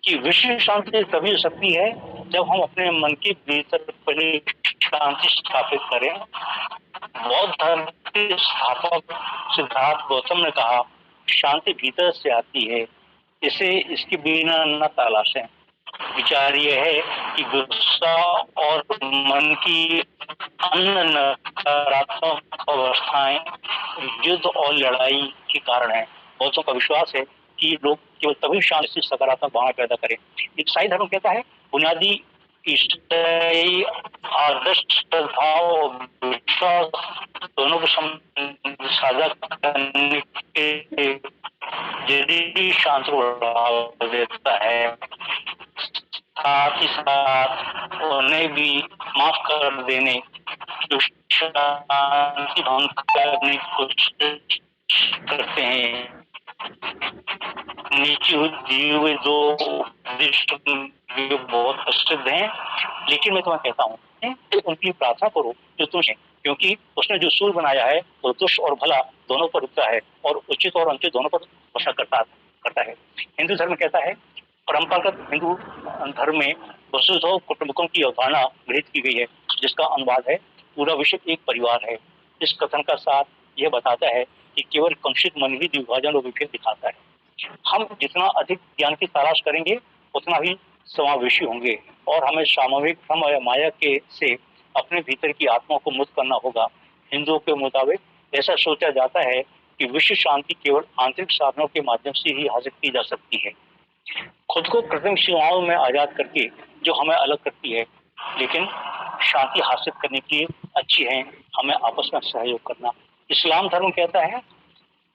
कि विश्व शांति तभी हो सकती है जब हम अपने मन के भीतर पहले शांति स्थापित करें। बौद्ध धर्म के स्थापक सिद्धार्थ गौतम ने कहा, शांति भीतर से आती है, इसे इसके बिना न तलाशें। विचार यह है कि गुस्सा और मन की अन्य नकारात्मक अवस्थाएं युद्ध और लड़ाई के कारण है। बहुतों का विश्वास है कि लोग केवल तभी शांति से सकारात्मक भावना पैदा करें। ईसाई धर्म कहता है बुनियादी ईसाई आदर्श सद्भाव और विश्वास दोनों को साझा करने के जरिए शांति को बढ़ावा देता है। साथ ही साथ उन्हें भी माफ कर देने, शांति भंग करने की कोशिश करते हैं। नीचे दिए हुए दो उपदिष्ट बहुत प्रसिद्ध हैं, लेकिन मैं तुम्हें कहता हूँ उनकी प्रार्थना करो जो तुम है, क्योंकि उसने जो सूर्य बनाया है वो दुष्ट और भला दोनों पर उगता है और उचित और अनुचित दोनों पर वर्षा करता है। हिंदू धर्म कहता है, परंपरागत हिंदू धर्म में वसुधैव कुटुंबकम की अवधारणा गृहीत की गई है, जिसका अनुवाद है पूरा विश्व एक परिवार है। इस कथन का साथ यह बताता है कि केवल कंसित मन ही विभाजन और विभेद दिखाता है। हम जितना अधिक ज्ञान की तलाश करेंगे उतना ही समावेशी होंगे और हमें सामूहिक भ्रम या माया के से अपने भीतर की आत्मा को मुक्त करना होगा। हिंदुओं के मुताबिक ऐसा सोचा जाता है कि विश्व शांति केवल आंतरिक साधनों के माध्यम से ही हासिल की जा सकती है खुद को कृत्रिम सीमाओं में आजाद करके जो हमें अलग करती है, लेकिन शांति हासिल करने के लिए अच्छी है हमें आपस में सहयोग करना। इस्लाम धर्म कहता है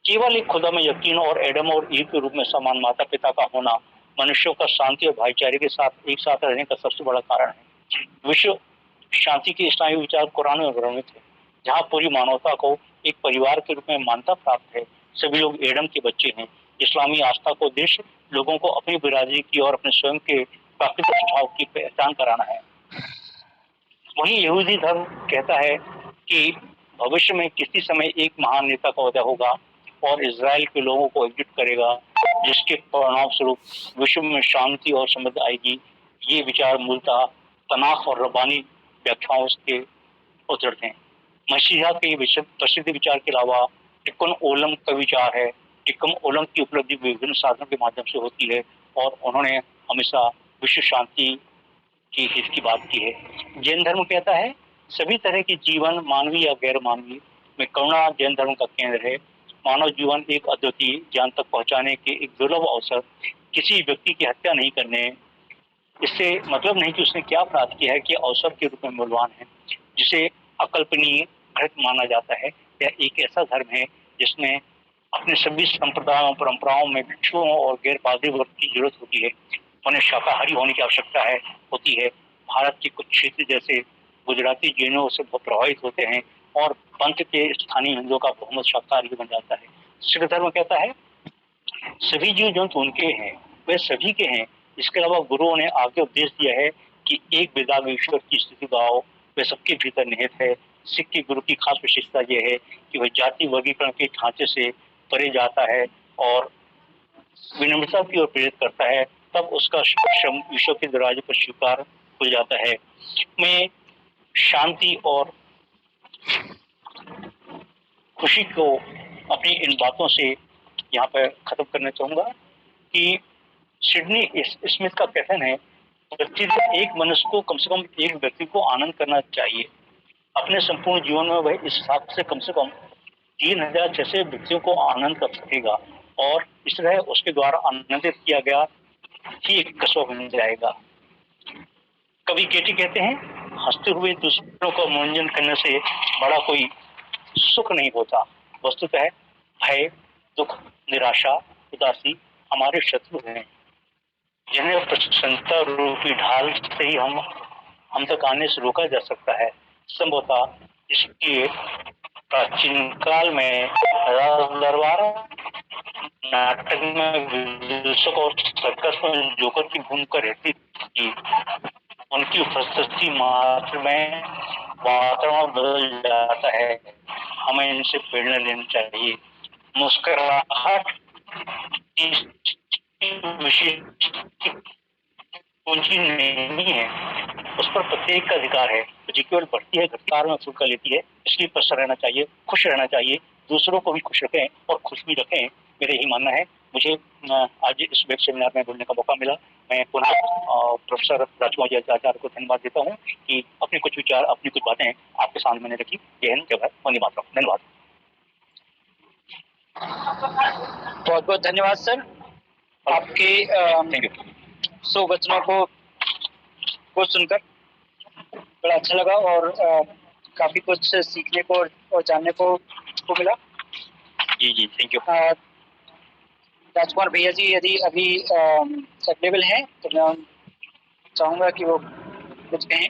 केवल एक खुदा में यकीन और एडम और ईव के रूप में समान माता पिता का होना मनुष्यों का शांति और भाईचारे के साथ एक साथ रहने का सबसे बड़ा कारण है। विश्व शांति के इस्लामी विचार कुरान में वर्णित है, जहाँ पूरी मानवता को एक परिवार के रूप में मान्यता प्राप्त है। सभी लोग एडम के बच्चे हैं। इस्लामी आस्था का उद्देश्य लोगों को अपनी बिरादरी की और अपने स्वयं के प्राकृतिक स्वभाव की पहचान कराना है। वहीं यहूदी धर्म कहता है कि भविष्य में किसी समय एक महान नेता का उदय होगा और इजराइल के लोगों को एकजुट करेगा, जिसके परिणाम स्वरूप विश्व में शांति और समृद्धि आएगी। ये विचार मूलतः तनाख और रब्बानी व्याख्याओं के उद्धृत हैं। मसीहा के विश्व प्रसिद्ध विचार के अलावा टिक्कुन ओलम का विचार है। टिक्कुन ओलम की उपलब्धि विभिन्न साधनों के माध्यम से होती है और उन्होंने हमेशा विश्व शांति की हित की बात की है। जैन धर्म कहता है सभी तरह के जीवन मानवीय या गैर मानवीय में करुणा जैन धर्म का केंद्र है। मानव जीवन एक अद्वितीय ज्ञान तक पहुंचाने के एक दुर्लभ अवसर, किसी व्यक्ति की हत्या नहीं करने, इससे मतलब नहीं कि उसने क्या अपराध किया है कि अवसर के रूप में मूल्यवान है, जिसे अकल्पनीय घृत माना जाता है। यह एक ऐसा धर्म है जिसमें अपने सभी संप्रदायों परंपराओं में भिक्षुओं और गैर पादरी वर्ग की जरूरत होती है। उन्हें शाकाहारी होने की आवश्यकता होती है। भारत के कुछ क्षेत्र जैसे गुजराती जैनों से बहुत प्रभावित होते हैं और पंथ के स्थानीय हिंदुओं का बहुमत शाकाहारी बन जाता है। सिख धर्म कहता है सभी जीव जंतु उनके हैं, वे सभी के हैं। इसके अलावा गुरुओं ने आगे उपदेश दिया है कि एक विदा में ईश्वर की स्थिति गाओ, वे सबके भीतर निहित है। सिख के गुरु की खास विशेषता यह है कि वह जाति वर्गीकरण के ढांचे से परे जाता है और विनम्रता की ओर प्रेरित करता है, तब उसका श्रम ईश्वर के दरवाजे पर स्वीकार हो जाता है। मैं शांति और खुशी को अपनी इन बातों से यहाँ पर खत्म करना चाहूंगा कि सिडनी स्मिथ का कथन है प्रतिदिन एक मनुष्य को कम से कम एक व्यक्ति को आनंद करना चाहिए। अपने संपूर्ण जीवन में वह इस हिसाब से कम 3600 व्यक्तियों को आनंद कर सकेगा और इस तरह उसके द्वारा आनंदित किया गया ही एक कस्बा बन जाएगा। कवि केटी कहते हैं हंसते हुए दूसरों का मनोरंजन करने से बड़ा कोई सुख नहीं होता। वस्तुतः भय, दुख, निराशा, उदासी हमारे शत्रु हैं, जिन्हें प्रसन्नता रूपी ढाल से ही हम तक आने से रोका जा सकता है। संभवतः इसलिए प्राचीन काल में राज दरबार नाटक में विदूषक और सर्कस में जोकर की भूमिका रहती थी। उनकी उपस्थिति मात्र में वातावरण बदल जाता है। हमें इनसे प्रेरणा लेनी चाहिए। मुस्कुराहट पूंजी नहीं है, उस पर प्रत्येक का अधिकार है। जो केवल बढ़ती है घटकार में फुल्का लेती है, इसलिए प्रसन्न रहना चाहिए, खुश रहना चाहिए, दूसरों को भी खुश रखें और खुश भी रखें। मेरा यही मानना है। मुझे आज इस वेब सेमिनार में बोलने का मौका मिला। मैं पुनः प्रोफेसर राजकुमार आचार्य को धन्यवाद देता हूँ कि अपने कुछ विचार, अपनी कुछ बातें आपके सामने मैंने रखी। जय हिंद, जय भारत, वंदे मातरम। धन्यवाद। बहुत बहुत धन्यवाद सर, आपके 100 वचनों को सुनकर बड़ा अच्छा लगा और काफी कुछ सीखने को और जानने को मिला। जी थैंक यू। राजकुमार भैया जी यदि अभी अवेलेबल हैं तो मैं चाहूंगा कि वो कुछ कहें।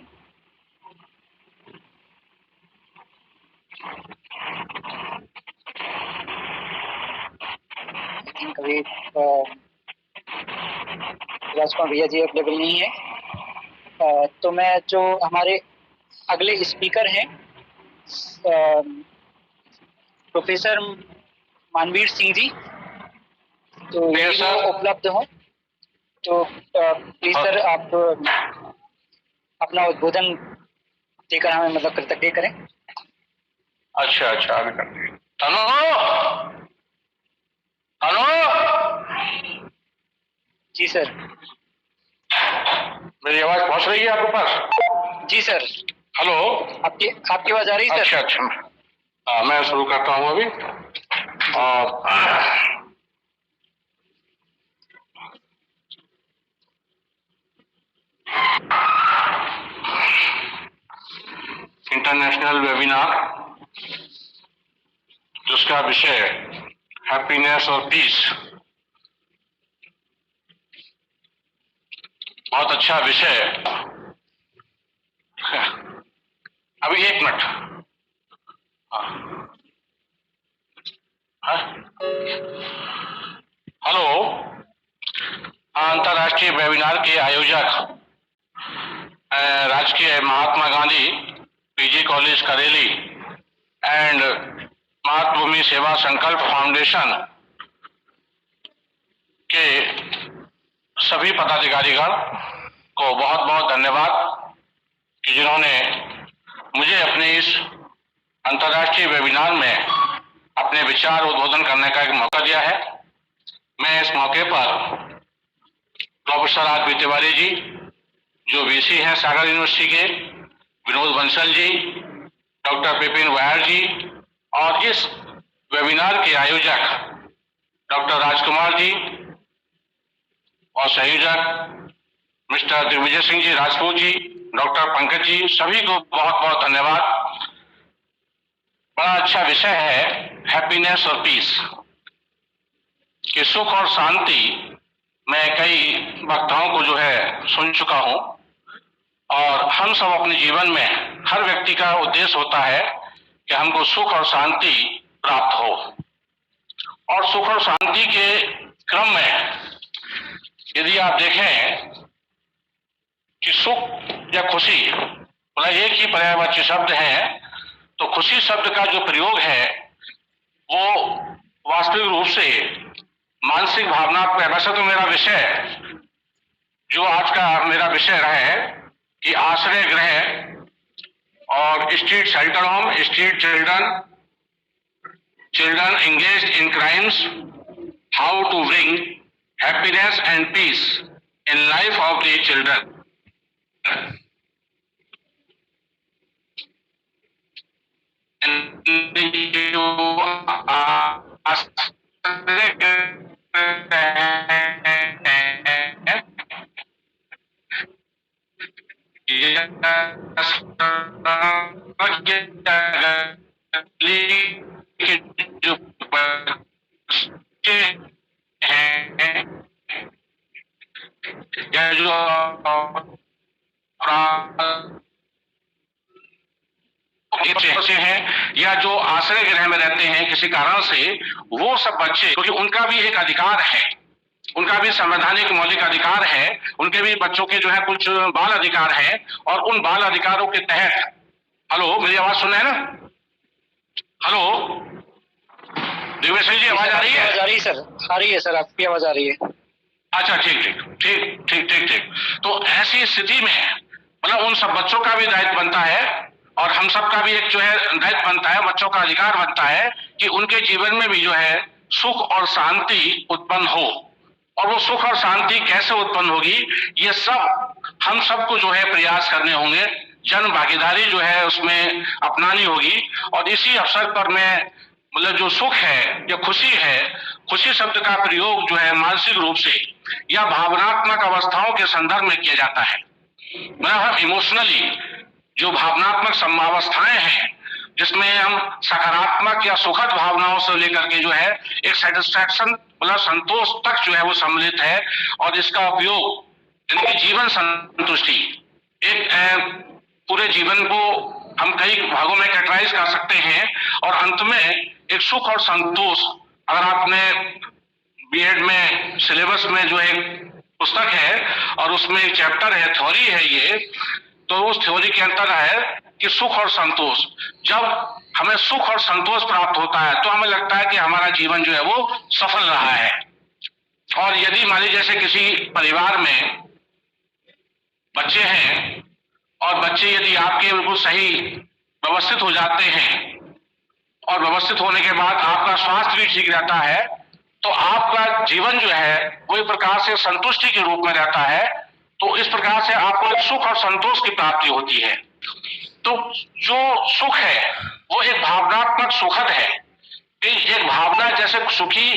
कभी राजकुमार भैया जी अवेलेबल नहीं है, तो मैं जो हमारे अगले स्पीकर हैं प्रोफेसर मानवीर सिंह जी, तो ये उपलब्ध हो तो प्लीज सर आप अपना उद्बोधन देकर हमें मतलब कृतज्ञ करें। अच्छा अभी करते हैं। हेलो जी सर। मेरी आवाज पहुंच रही है आपके पास? जी सर। हेलो, आपकी आवाज आ रही है सर? अच्छा मैं शुरू करता हूँ अभी। इंटरनेशनल वेबिनार जिसका विषय हैप्पीनेस और पीस। बहुत अच्छा विषय। अभी 1 मिनट। हेलो, अंतर्राष्ट्रीय वेबिनार के आयोजक राजकीय Mahatma Gandhi PG college Kareli and मातृभूमि सेवा संकल्प फाउंडेशन के सभी पदाधिकारीगण को बहुत बहुत धन्यवाद कि जिन्होंने मुझे अपने इस अंतर्राष्ट्रीय वेबिनार में अपने विचार उद्बोधन करने का एक मौका दिया है। मैं इस मौके पर प्रोफेसर आर.पी. तिवारी जी जो वीसी हैं सागर यूनिवर्सिटी के, विनोद बंसल जी, डॉक्टर विपिन वायर जी और इस वेबिनार के आयोजक डॉक्टर राजकुमार जी और संयोजक मिस्टर दिग्विजय सिंह जी राजपूत जी, डॉक्टर पंकज जी, सभी को बहुत बहुत धन्यवाद। बड़ा अच्छा विषय है हैप्पीनेस और पीस कि सुख और शांति। मैं कई वक्ताओं को जो है सुन चुका हूं और हम सब अपने जीवन में हर व्यक्ति का उद्देश्य होता है कि हमको सुख और शांति प्राप्त हो। और सुख और शांति के क्रम में यदि आप देखें कि सुख या खुशी मतलब एक ही पर्यायवाची शब्द है, तो खुशी शब्द का जो प्रयोग है वो वास्तविक रूप से मानसिक भावनात्मक। वैसे तो मेरा विषय जो आज का मेरा विषय रहा है कि आश्रय गृह और street shelter home, street children engaged in crimes, how to bring happiness and peace in life of the children. जो बच्चे हैं या जो बच्चे हैं या जो आश्रय गृह में रहते हैं किसी कारण से, वो सब बच्चे, क्योंकि उनका भी एक अधिकार है, उनका भी संवैधानिक मौलिक अधिकार है, उनके भी बच्चों के जो है कुछ बाल अधिकार है और उन बाल अधिकारों के तहत। हेलो, मेरी आवाज सुन रहे हैं ना? हेलो दिव्य जी, आवाज आ रही है? आ रही है सर, आ रही है सर, आपकी आवाज आ रही है। अच्छा, ठीक ठीक ठीक ठीक ठीक ठीक। तो ऐसी स्थिति में मतलब उन सब बच्चों का भी दायित्व बनता है और हम सब का भी एक जो है दायित्व बनता है, बच्चों का अधिकार बनता है कि उनके जीवन में भी जो है सुख और शांति उत्पन्न हो। और वो सुख और शांति कैसे उत्पन्न होगी, ये सब हम सबको जो है प्रयास करने होंगे, जन भागीदारी जो है उसमें अपनानी होगी। और इसी अवसर पर मैं मतलब जो सुख है या खुशी है, खुशी शब्द का प्रयोग जो है मानसिक रूप से या भावनात्मक अवस्थाओं के संदर्भ में किया जाता है। मतलब हम इमोशनली जो भावनात्मक समावस्थाएं हैं जिसमें हम सकारात्मक या सुखद भावनाओं से लेकर के जो है एक सेटिस्फैक्शन मतलब संतोष तक जो है वो सम्मिलित है। और इसका उपयोग यानी जीवन संतुष्टि, एक पूरे जीवन को हम कई भागों में कैटेगराइज कर सकते हैं और अंत में एक सुख और संतोष। अगर आपने बीएड में सिलेबस में जो एक पुस्तक है और उसमें एक चैप्टर है, थ्योरी है ये, तो उस थ्योरी के अंतर है कि सुख और संतोष। जब हमें सुख और संतोष प्राप्त होता है तो हमें लगता है कि हमारा जीवन जो है वो सफल रहा है। और यदि मान लीजिए जैसे किसी परिवार में बच्चे हैं और बच्चे यदि आपके बिल्कुल सही व्यवस्थित हो जाते हैं और व्यवस्थित होने के बाद आपका स्वास्थ्य भी ठीक रहता है, तो आपका जीवन जो है वो एक प्रकार से संतुष्टि के रूप में रहता है। तो इस प्रकार से आपको एक सुख और संतोष की प्राप्ति होती है। तो जो सुख है वो एक भावनात्मक सुखद है कि एक भावना जैसे सुखी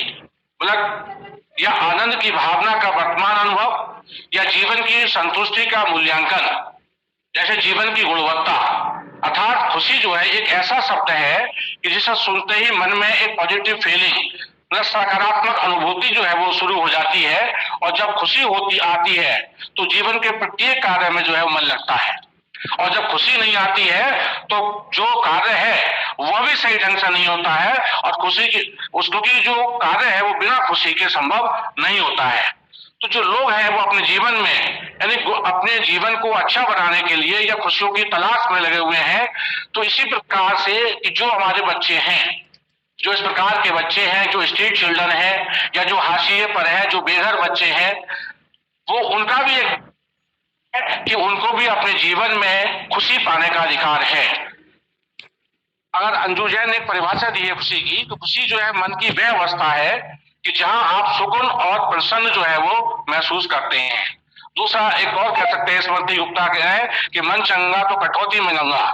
मतलब या आनंद की भावना का वर्तमान अनुभव या जीवन की संतुष्टि का मूल्यांकन, जैसे जीवन की गुणवत्ता अर्थात खुशी जो है एक ऐसा शब्द है कि जिसे सुनते ही मन में एक पॉजिटिव फीलिंग, मतलब सकारात्मक अनुभूति जो है वो शुरू हो जाती है। और जब खुशी होती आती है तो जीवन के प्रत्येक कार्य में जो है वो मन लगता है। और जब खुशी नहीं आती है तो जो कार्य है वह भी सही ढंग से नहीं होता है, और खुशी की क्योंकि जो कार्य है वो बिना खुशी के संभव नहीं होता है। तो जो लोग हैं वो अपने जीवन में, यानी अपने जीवन को अच्छा बनाने के लिए या खुशियों की तलाश में लगे हुए हैं। तो इसी प्रकार से कि जो हमारे बच्चे हैं, जो इस प्रकार के बच्चे हैं, जो स्ट्रीट चिल्ड्रन है या जो हाशिए पर है, जो बेघर बच्चे हैं, वो उनका भी एक कि उनको भी अपने जीवन में खुशी पाने का अधिकार है। अगर अंजू जैन ने एक परिभाषा दी है खुशी की, तो खुशी जो है मन की वह अवस्था है कि जहां आप सुकून और प्रसन्न जो है वो महसूस करते हैं। दूसरा एक और कह सकते हैं स्मृति गुप्ता के है कि मन चंगा तो कटौती में गंगा।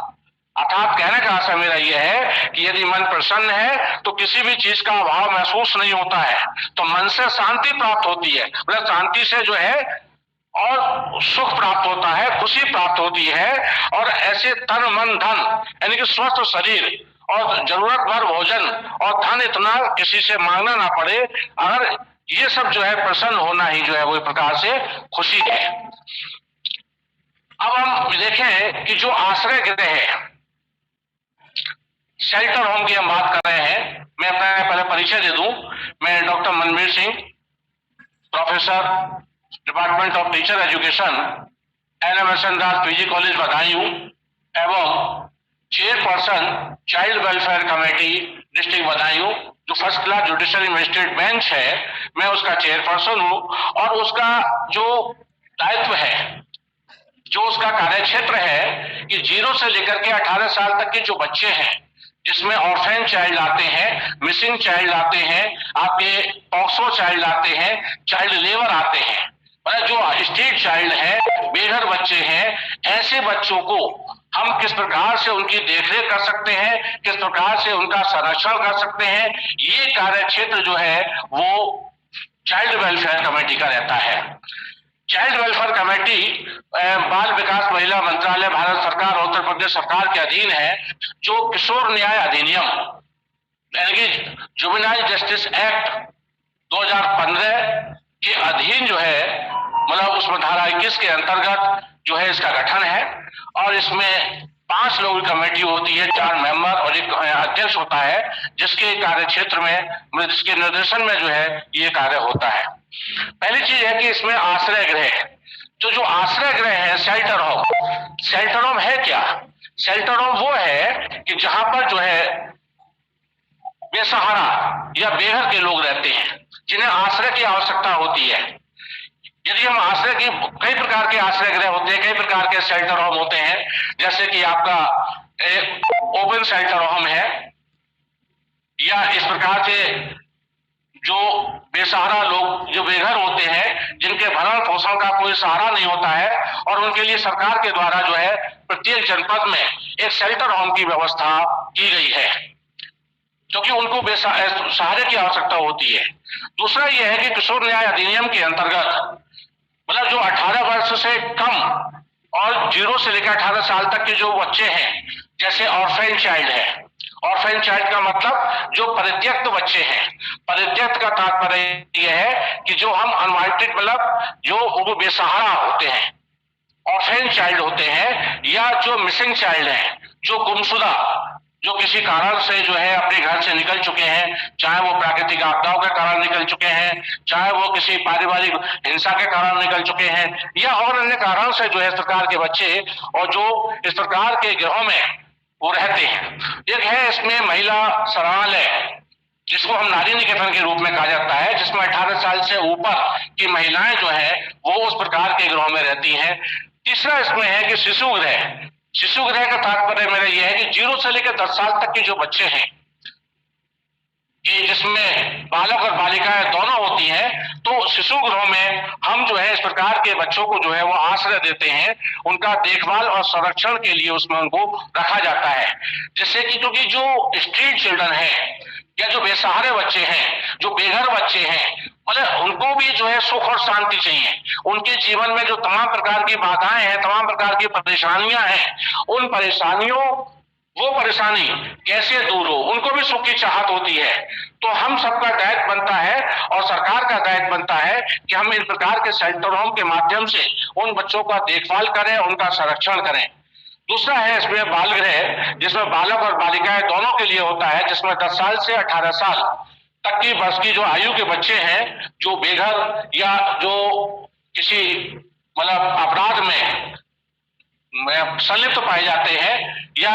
अर्थात कहने का आशा मेरा यह है कि यदि मन प्रसन्न है तो किसी भी चीज का अभाव महसूस नहीं होता है, तो मन से शांति प्राप्त होती है, मतलब शांति से जो है और सुख प्राप्त होता है, खुशी प्राप्त होती है। और ऐसे तन मन धन, यानी कि स्वस्थ शरीर और जरूरत भर भोजन और धन इतना किसी से मांगना ना पड़े, अगर ये सब जो है प्रसन्न होना ही जो है वो एक प्रकार से खुशी है। अब हम देखें कि जो आश्रय गृह है, शेल्टर होम की हम बात कर रहे हैं। मैं अपना पहले परिचय दे दूं। मैं doctor Manveer Singh, professor department of teacher education, NMSN Das PG college Badaun एवं chairperson child welfare committee district Badaun, जो first class judicial magistrate bench है, मैं उसका चेयरपर्सन हूं। और उसका जो दायित्व है, जो उसका कार्य क्षेत्र है कि 0 से लेकर के 18 साल तक के जो बच्चे हैं, जिसमें ऑर्फेन चाइल्ड आते हैं, मिसिंग चाइल्ड आते हैं, आपके पॉक्सो चाइल्ड आते हैं, चाइल्ड लेबर आते हैं, मतलब जो स्ट्रीट चाइल्ड है, बेघर बच्चे हैं, ऐसे बच्चों को हम किस प्रकार से उनकी देखरेख कर सकते हैं, किस प्रकार से उनका संरक्षण कर सकते हैं, ये कार्य क्षेत्र जो है वो चाइल्ड वेलफेयर कमेटी का रहता है। चाइल्ड वेलफेयर कमेटी बाल विकास महिला मंत्रालय भारत सरकार और उत्तर प्रदेश सरकार के अधीन है। जो किशोर न्याय अधिनियम यानी कि जुवेनाइल जस्टिस एक्ट 2015 के अधीन जो है, मतलब उसमें धारा 21 के अंतर्गत जो है इसका गठन है। और इसमें 5 लोगों की कमेटी होती है, 4 मेंबर और एक अध्यक्ष होता है, जिसके कार्य क्षेत्र में, जिसके निर्देशन में जो है ये कार्य होता है। पहली चीज है कि इसमें आश्रय गृह, जो आश्रय गृह है, शेल्टर होम। शेल्टर होम है क्या? शेल्टर होम वो है कि जहां पर जो है बेसहारा या बेघर के लोग रहते हैं, जिन्हें आश्रय की आवश्यकता होती है। यदि हम आश्रय की, कई प्रकार के आश्रय गृह होते हैं, कई प्रकार के शेल्टर होम होते हैं, जैसे कि आपका ओपन शेल्टर होम है, या इस प्रकार से जो बेसहारा लोग, जो बेघर होते हैं, जिनके भरण पोषण का कोई सहारा नहीं होता है, और उनके लिए सरकार के द्वारा जो है प्रत्येक जनपद में एक शेल्टर होम की व्यवस्था की गई है, क्योंकि उनको सहारे की आवश्यकता होती है। दूसरा यह है कि किशोर न्याय अधिनियम के अंतर्गत, मतलब जो 18 वर्ष से कम और 0 से लेकर 18 साल तक के जो बच्चे हैं, जैसे ऑर्फेन चाइल्ड है। ऑर्फेन चाइल्ड का मतलब जो परित्यक्त बच्चे हैं। परित्यक्त का तात्पर्य यह है कि जो हम अनवांटेड, मतलब जो वो बेसहारा होते हैं, ऑर्फेन चाइल्ड होते हैं, या जो मिसिंग चाइल्ड है, जो गुमशुदा, जो किसी कारण से जो है अपने घर से निकल चुके हैं, चाहे वो प्राकृतिक आपदाओं के कारण निकल चुके हैं, चाहे वो किसी पारिवारिक हिंसा के कारण निकल चुके हैं, या और अन्य कारण से जो है इस प्रकार के बच्चे और जो इस प्रकार के गिरोह में वो रहते हैं। एक है इसमें महिला शरणालय, जिसको हम नारी निकेतन के रूप में कहा जाता है, जिसमें 18 साल से ऊपर की महिलाएं जो है वो उस प्रकार के गिरोह में रहती हैं। तीसरा इसमें है कि शिशु गृह। शिशु गृह का तात्पर्य मेरा यह है कि 0 से लेकर 10 साल तक के जो बच्चे हैं, कि जिसमें बालक और बालिकाएं दोनों होती हैं, तो शिशु गृह में हम जो है इस प्रकार के बच्चों को जो है वो आश्रय देते हैं, उनका देखभाल और संरक्षण के लिए उसमें उनको रखा जाता है। जिससे कि क्योंकि जो स्ट्रीट चिल्ड्रन है या जो बेसहारे बच्चे हैं, जो बेघर बच्चे हैं, मतलब उनको भी जो है सुख और शांति चाहिए। उनके जीवन में जो तमाम प्रकार की बाधाएं हैं, तमाम प्रकार की परेशानियां हैं, उन परेशानियों वो परेशानी कैसे दूर हो, उनको भी सुख की चाहत होती है। तो हम सबका दायित्व बनता है और सरकार का दायित्व बनता है कि हम इन प्रकार के शेल्टर होम के माध्यम से उन बच्चों का देखभाल करें, उनका संरक्षण करें। दूसरा है इसमें बाल गृह, जिसमें बालक और बालिकाएं दोनों के लिए होता है, जिसमें 10 साल से 18 साल तक की वर्ष की जो आयु के बच्चे हैं, जो बेघर या जो किसी मतलब अपराध में संलिप्त पाए जाते हैं या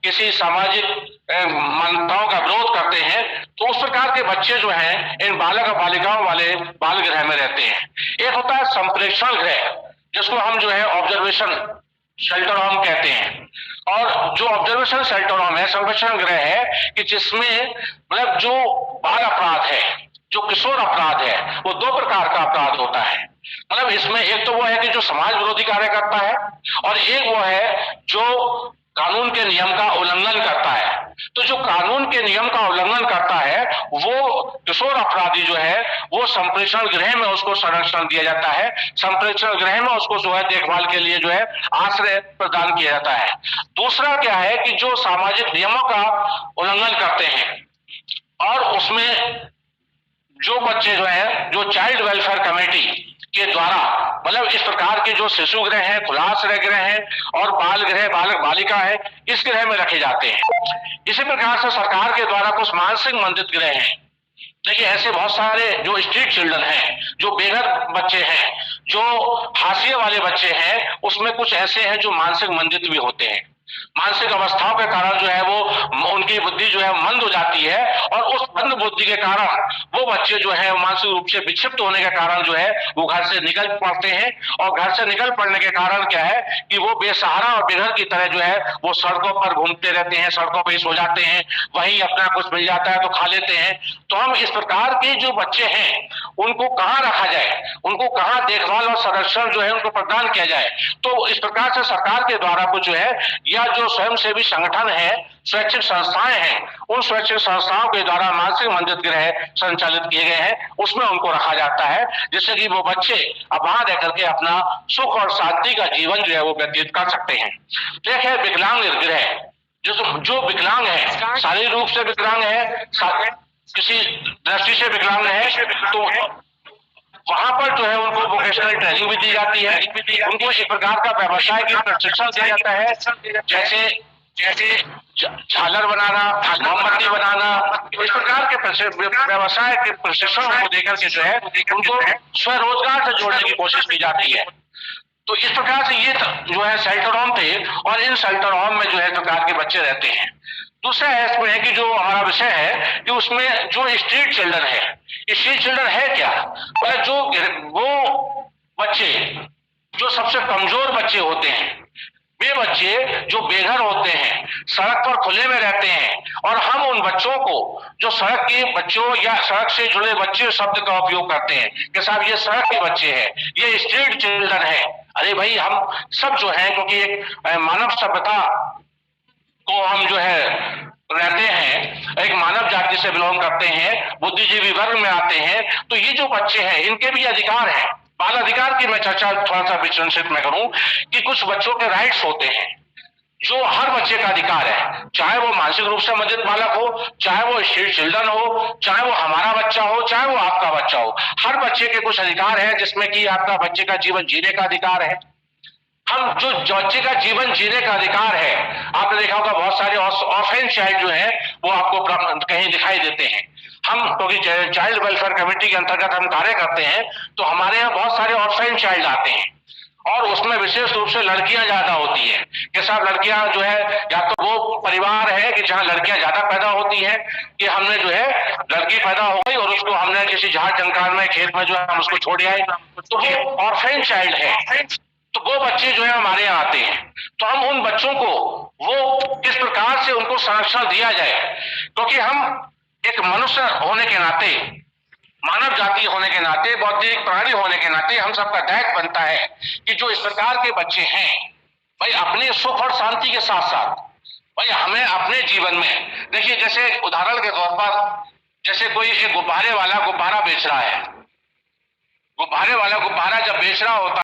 किसी सामाजिक मान्यताओं का विरोध करते हैं, तो उस प्रकार के बच्चे जो हैं इन बालक और बालिकाओं वाले बाल गृह में रहते हैं। एक होता है संप्रेक्षण गृह, जिसको हम जो है ऑब्जर्वेशन शेल्टर होम कहते हैं। और जो ऑब्जर्वेशन शेल्टर होम है, संप्रेक्षण गृह है कि जिसमें मतलब जो बाल अपराध है, जो किशोर अपराध है, वो 2 प्रकार का अपराध होता है। मतलब इसमें एक तो वो है कि जो समाज विरोधी कार्य करता है और एक वो है जो कानून के नियम का उल्लंघन करता है। तो जो कानून के नियम का उल्लंघन करता है वो किशोर अपराधी जो है वो संप्रेक्षण गृह में उसको संरक्षण दिया जाता है, संप्रेक्षण गृह में उसको जो है देखभाल के लिए जो है आश्रय प्रदान किया जाता है। दूसरा क्या है कि जो सामाजिक नियमों का उल्लंघन करते हैं और उसमें जो बच्चे जो है जो चाइल्ड वेलफेयर कमेटी के द्वारा मतलब इस प्रकार के जो शिशु गृह है, खुला आश्रय गृह है और बाल गृह, बालक बालिका है, इस गृह में रखे जाते हैं। इसी प्रकार से सरकार के द्वारा कुछ मानसिक मंदित गृह हैं। देखिए ऐसे बहुत सारे जो स्ट्रीट चिल्ड्रन हैं, जो बेघर बच्चे हैं, जो हाशिए वाले बच्चे हैं, उसमें कुछ ऐसे हैं जो मानसिक मंदित भी होते हैं। मानसिक अवस्थाओं के कारण जो है वो उनकी बुद्धि जो है मंद हो जाती है और उस मंद बुद्धि के कारण वो बच्चे जो है मानसिक रूप से विक्षिप्त होने के कारण जो है वो घर से निकल पड़ते हैं और घर से निकल पड़ने के कारण क्या है कि वो बेसहारा और बेघर की तरह जो है वो सड़कों पर घूमते रहते हैं, सड़कों पर सो जाते हैं, वहीं अपना कुछ मिल जाता है तो खा लेते हैं। तो हम इस प्रकार के जो बच्चे हैं उनको कहाँ रखा जाए, उनको कहाँ देखभाल और संरक्षण जो है उनको प्रदान किया जाए। तो इस प्रकार से सरकार के द्वारा कुछ जो है या जो स्वयंसेवी संगठन है, स्वैच्छिक संस्थाएं हैं, उन स्वैच्छिक संस्थाओं के द्वारा मानसिक मंदित गृह संचालित किए गए हैं, उसमें उनको रखा जाता है जिससे कि वो बच्चे अब वहां रह करके अपना सुख और शांति का जीवन जो है वो व्यतीत कर सकते हैं। एक है विकलांग गृह, जो विकलांग है, शारीरिक रूप से विकलांग है, किसी दृष्टि से विकलांग है, तो वहां पर जो है उनको वोकेशनल ट्रेनिंग भी दी जाती है, उनको एक प्रकार का व्यवसाय की प्रशिक्षण दिया जाता है, जैसे झालर बनाना, मोमबत्ती बनाना, इस प्रकार के व्यवसाय के प्रशिक्षण को देकर के जो है उनको स्वरोजगार से जोड़ने की कोशिश की जाती है। तो इस प्रकार से ये जो है शेल्टर होम थे और इन शेल्टर होम में जो है प्रकार के बच्चे रहते हैं। दूसरा है इसमें है कि जो हमारा विषय है कि उसमें जो स्ट्रीट चिल्ड्रन है, स्ट्रीट चिल्ड्रन है क्या, पर जो वो बच्चे जो सबसे कमजोर बच्चे होते हैं, वे बच्चे जो बेघर होते हैं, सड़क पर खुले में रहते हैं और हम उन बच्चों को जो सड़क के बच्चों या सड़क से जुड़े बच्चे शब्द का उपयोग करते हैं कि साहब ये सड़क के बच्चे हैं, ये स्ट्रीट चिल्ड्रन है। अरे भाई हम सब जो है क्योंकि एक मानव सभ्यता को हम जो है रहते हैं, एक मानव जाति से बिलोंग करते हैं, बुद्धिजीवी वर्ग में आते हैं, तो ये जो बच्चे हैं इनके भी अधिकार हैं। बाल अधिकार की मैं चर्चा थोड़ा सा विस्तृत में करूं कि कुछ बच्चों के राइट्स होते हैं जो हर बच्चे का अधिकार है, चाहे वो मानसिक रूप से मंदित बालक हो, चाहे वो स्ट्रीट चिल्ड्रन हो, चाहे वो हमारा बच्चा हो, चाहे वो आपका बच्चा हो, हर बच्चे के कुछ अधिकार है जिसमें कि आपका बच्चे का जीवन जीने का अधिकार है। हम जो बच्चे का जीवन जीने का अधिकार है, आपने देखा होगा बहुत सारे ऑर्फेन चाइल्ड जो है वो आपको कहीं दिखाई देते हैं। हम क्योंकि चाइल्ड वेलफेयर कमेटी के अंतर्गत हम कार्य करते हैं तो हमारे यहाँ बहुत सारे ऑर्फेन चाइल्ड आते हैं और उसमें विशेष रूप से लड़कियां ज्यादा होती है कि साहब लड़कियां जो है या तो वो परिवार है कि जहां लड़कियां ज्यादा पैदा होती है कि हमने जो है लड़की पैदा हो गई और उसको हमने किसी झाड़ जंगल में खेत में जो है हम उसको छोड़ आए, तो वो ऑर्फेन चाइल्ड है। तो वो बच्चे जो है हमारे यहाँ आते हैं, तो हम उन बच्चों को वो किस प्रकार से उनको संरक्षण दिया जाए, क्योंकि हम एक मनुष्य होने के नाते, मानव जाति होने के नाते, बौद्धिक प्राणी होने के नाते हम सबका दायित्व बनता है कि जो इस प्रकार के बच्चे हैं भाई अपने सुख और शांति के साथ साथ भाई हमें अपने जीवन में देखिए, जैसे उदाहरण के तौर पर जैसे कोई एक गुब्बारे वाला गुब्बारा बेच रहा है, गुब्बारे वाला गुब्बारा जब बेच रहा होता